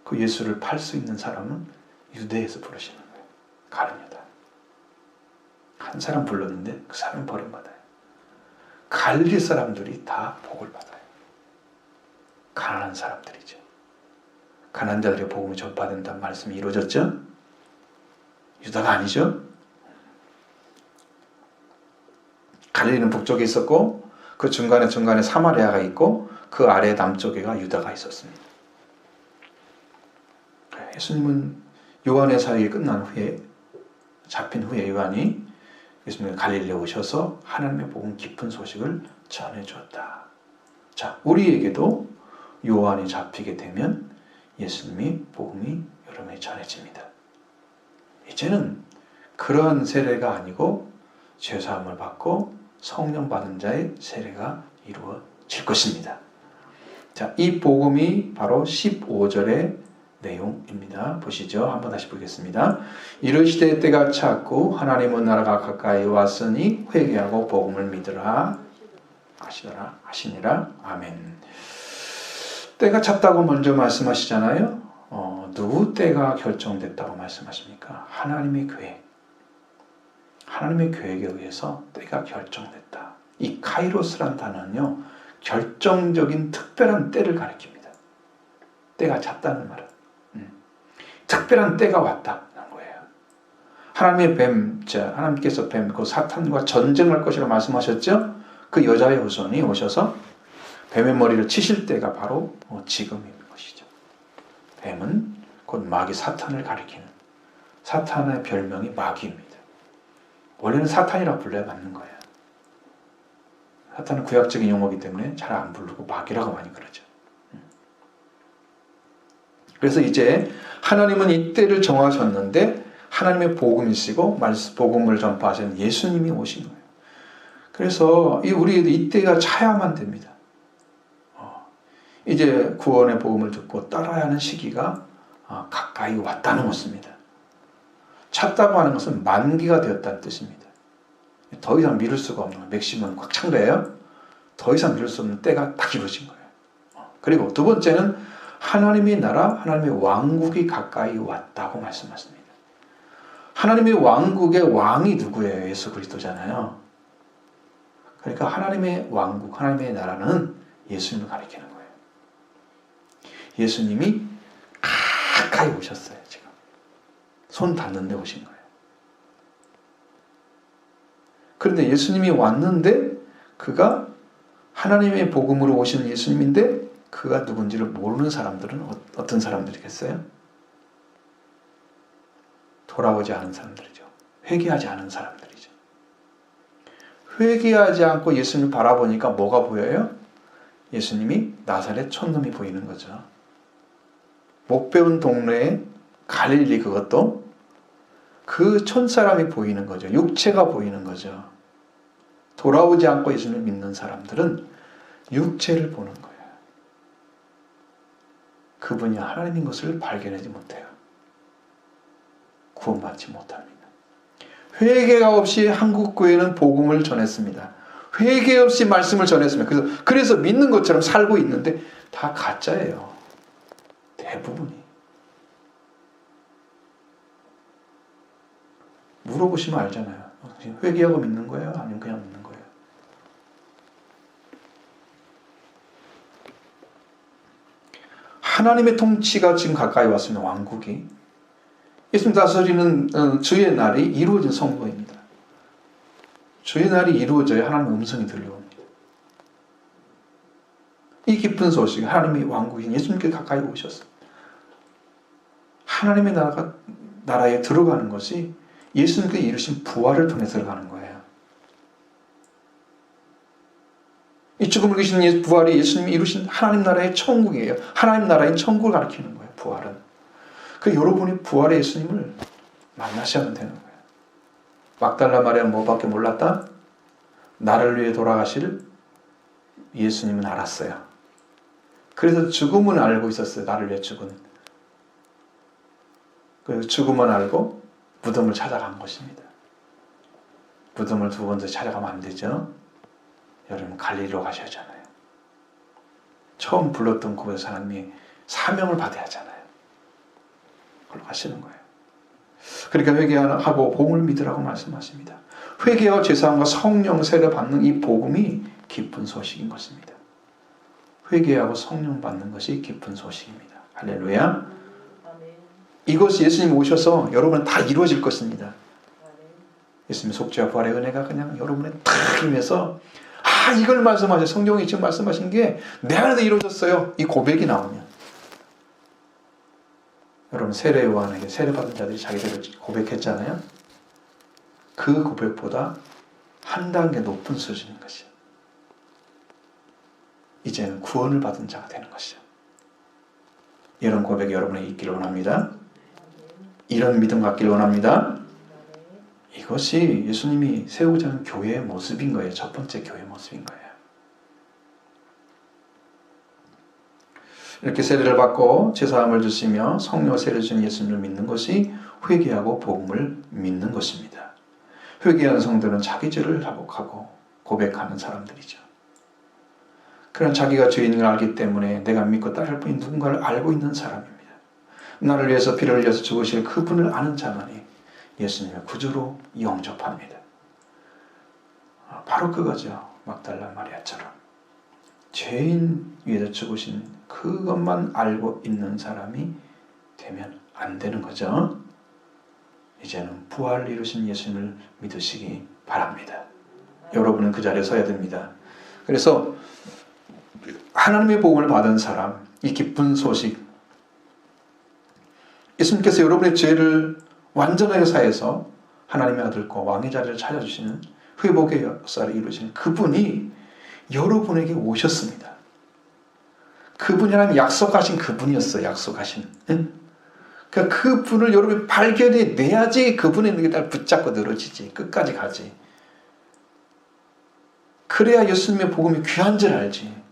그 예수를 팔 수 있는 사람은 유대에서 부르시는 거예요. 가룟 유다. 한 사람 불렀는데 그 사람은 버림받아요. 갈릴리 사람들이 다 복을 받아요. 가난한 사람들이죠. 가난한 자들에게 복음이 전파된다는 말씀이 이루어졌죠? 유다가 아니죠? 갈릴리는 북쪽에 있었고 그 중간에 사마리아가 있고 그 아래 남쪽에가 유다가 있었습니다. 예수님은 요한의 사역이 끝난 후에 잡힌 후에 요한이 예수님이 갈릴리에 오셔서 하나님의 복음 깊은 소식을 전해주었다. 자, 우리에게도 요한이 잡히게 되면 예수님이 복음이 여러분에게 전해집니다. 이제는 그러한 세례가 아니고 죄사함을 받고 성령 받은 자의 세례가 이루어질 것입니다. 자, 이 복음이 바로 15절의 내용입니다. 보시죠. 한번 다시 보겠습니다. 이르시되 때가 찼고 하나님의 나라가 가까이 왔으니 회개하고 복음을 믿으라 하시니라. 아멘. 때가 찼다고 먼저 말씀하시잖아요. 누구 때가 결정됐다고 말씀하십니까? 하나님의 계획. 하나님의 계획에 의해서 때가 결정됐다. 이 카이로스란 단어는요, 결정적인 특별한 때를 가리킵니다. 때가 찼다는 말은. 특별한 때가 왔다는 거예요. 하나님께서 그 사탄과 전쟁할 것이라고 말씀하셨죠? 그 여자의 후손이 오셔서 뱀의 머리를 치실 때가 바로 지금인 것이죠. 뱀은 곧 마귀 사탄을 가리키는, 사탄의 별명이 마귀입니다. 원래는 사탄이라고 불러야 맞는 거예요. 사탄은 구약적인 용어이기 때문에 잘 안 부르고 마귀라고 많이 그러죠. 그래서 이제 하나님은 이 때를 정하셨는데 하나님의 복음이시고 복음을 전파하시는 예수님이 오신 거예요. 그래서 우리에도 이 때가 차야만 됩니다. 이제 구원의 복음을 듣고 따라야 하는 시기가 가까이 왔다는 것입니다. 찼다고 하는 것은 만기가 되었다는 뜻입니다. 더 이상 미룰 수가 없는 거예요. 맥시멈 꽉 찬 거예요. 더 이상 미룰 수 없는 때가 딱 이루어진 거예요. 그리고 두 번째는 하나님의 나라, 하나님의 왕국이 가까이 왔다고 말씀하십니다. 하나님의 왕국의 왕이 누구예요? 예수 그리스도잖아요. 그러니까 하나님의 왕국, 하나님의 나라는 예수님을 가리키는 거예요. 예수님이 가까이 오셨어요. 지금 손 닿는 데 오신 거예요. 그런데 예수님이 왔는데 그가 하나님의 복음으로 오신 예수님인데 그가 누군지를 모르는 사람들은 어떤 사람들이겠어요? 돌아오지 않은 사람들이죠. 회개하지 않은 사람들이죠. 회개하지 않고 예수님을 바라보니까 뭐가 보여요? 예수님이 나사렛 촌놈이 보이는 거죠. 못 배운 동네에 갈릴리 그것도 그 촌사람이 보이는 거죠. 육체가 보이는 거죠. 돌아오지 않고 예수님을 믿는 사람들은 육체를 보는 거예요. 그분이 하나님인 것을 발견하지 못해요. 구원받지 못합니다. 회개가 없이 한국 교회는 복음을 전했습니다. 회개 없이 말씀을 전했으면 그래서 믿는 것처럼 살고 있는데 다 가짜예요. 대부분이. 물어보시면 알잖아요. 회개하고 믿는 거예요? 아니면 그냥 믿는 거예요? 하나님의 통치가 지금 가까이 왔으면 왕국이 예수님 다스리는 주의 날이 이루어진 선거입니다. 주의 날이 이루어져야 하나님의 음성이 들려옵니다. 이 기쁜 소식, 하나님의 왕국인 예수님께 가까이 오셨습니다. 하나님의 나라에 들어가는 것이 예수님께 이루신 부활을 통해 들어가는 거예요. 이 죽음을 이기신 부활이 예수님이 이루신 하나님 나라의 천국이에요. 하나님 나라인 천국을 가리키는 거예요. 부활은. 그 여러분이 부활의 예수님을 만나셔야 되는 거예요. 막달라 마리아는 뭐밖에 몰랐다? 나를 위해 돌아가실 예수님은 알았어요. 그래서 죽음은 알고 있었어요. 나를 위해 죽은. 그 죽음은 알고 무덤을 찾아간 것입니다. 무덤을 두 번째 찾아가면 안 되죠. 여러분 갈릴리로 가셔야 하잖아요. 처음 불렀던 그 사람이 사명을 받아야 하잖아요. 그걸로 가시는 거예요. 그러니까 회개하고 복음을 믿으라고 말씀하십니다. 회개와 죄사함과 성령 세례 받는 이 복음이 기쁜 소식인 것입니다. 회개하고 성령 받는 것이 기쁜 소식입니다. 할렐루야. 이것이 예수님 오셔서 여러분은 다 이루어질 것입니다. 예수님의 속죄와 부활의 은혜가 그냥 여러분에 탁 임해서 이걸 말씀하셔. 성경이 지금 말씀하신 게 내 안에서 이루어졌어요. 이 고백이 나오면 여러분 세례 요한에게 세례받은 자들이 자기들을 고백했잖아요. 그 고백보다 한 단계 높은 수준인 것이요. 이제는 구원을 받은 자가 되는 것이요. 이런 고백이 여러분에게 있기를 원합니다. 이런 믿음 갖기를 원합니다. 이것이 예수님이 세우고자 하는 교회의 모습인 거예요. 첫 번째 교회의 모습인 거예요. 이렇게 세례를 받고 제사함을 주시며 성령 세례 주신 예수님을 믿는 것이 회개하고 복음을 믿는 것입니다. 회개한 성도는 자기 죄를 회복하고 고백하는 사람들이죠. 그런 자기가 죄인인 걸 알기 때문에 내가 믿고 따를 뿐인 누군가를 알고 있는 사람입니다. 나를 위해서 피를 흘려서 죽으실 그분을 아는 자만이 예수님의 구주로 영접합니다. 바로 그거죠. 막달라 마리아처럼 죄인 위에서 죽으신 그것만 알고 있는 사람이 되면 안 되는 거죠. 이제는 부활을 이루신 예수님을 믿으시기 바랍니다. 여러분은 그 자리에 서야 됩니다. 그래서 하나님의 복음을 받은 사람, 이 기쁜 소식, 예수님께서 여러분의 죄를 완전하게 사해서 하나님의 아들과 왕의 자리를 찾아주시는 회복의 역사를 이루시는 그분이 여러분에게 오셨습니다. 그분이 하나님 약속하신 그분이었어요. 약속하신. 그러니까 그분을 여러분이 발견해내야지 그분의 능력을 붙잡고 늘어지지. 끝까지 가지. 그래야 예수님의 복음이 귀한 줄 알지.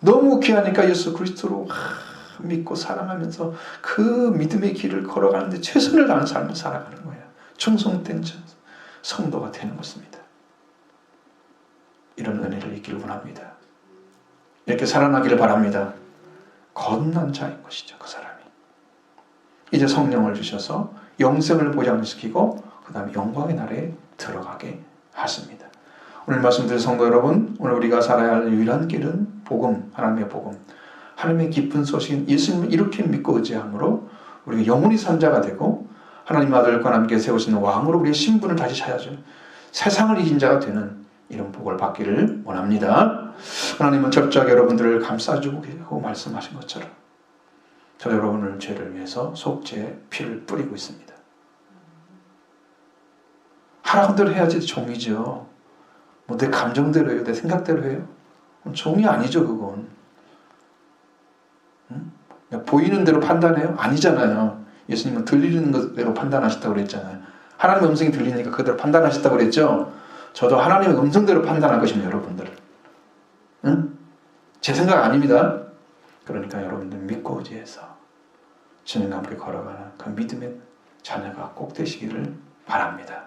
너무 귀하니까 예수 그리스도로 믿고 사랑하면서 그 믿음의 길을 걸어가는데 최선을 다하는 삶을 살아가는 거예요. 충성된 성도가 되는 것입니다. 이런 은혜를 있기를 원합니다. 이렇게 살아나기를 바랍니다. 거듭난 자인 것이죠. 그 사람이. 이제 성령을 주셔서 영생을 보장시키고 그 다음에 영광의 나라에 들어가게 하십니다. 오늘 말씀드린 성도 여러분, 오늘 우리가 살아야 할 유일한 길은 복음, 하나님의 복음, 하나님의 기쁜 소식인 예수님을 이렇게 믿고 의지함으로 우리가 영원히 산 자가 되고 하나님 아들과 함께 세우시는 왕으로 우리의 신분을 다시 찾아주는 세상을 이긴 자가 되는 이런 복을 받기를 원합니다. 하나님은 철저하게 여러분들을 감싸주고 계시고 말씀하신 것처럼 저 여러분을 죄를 위해서 속죄의 피를 뿌리고 있습니다. 하라는 대로 해야지 종이죠. 뭐 내 감정대로 해요? 내 생각대로 해요? 종이 아니죠. 그건. 보이는 대로 판단해요? 아니잖아요. 예수님은 들리는 대로 판단하셨다고 그랬잖아요. 하나님의 음성이 들리니까 그대로 판단하셨다고 그랬죠. 저도 하나님의 음성대로 판단할 것입니다. 여러분들. 제 생각 아닙니다. 그러니까 여러분들 믿고 의지해서 주님과 함께 걸어가는 그 믿음의 자녀가 꼭 되시기를 바랍니다.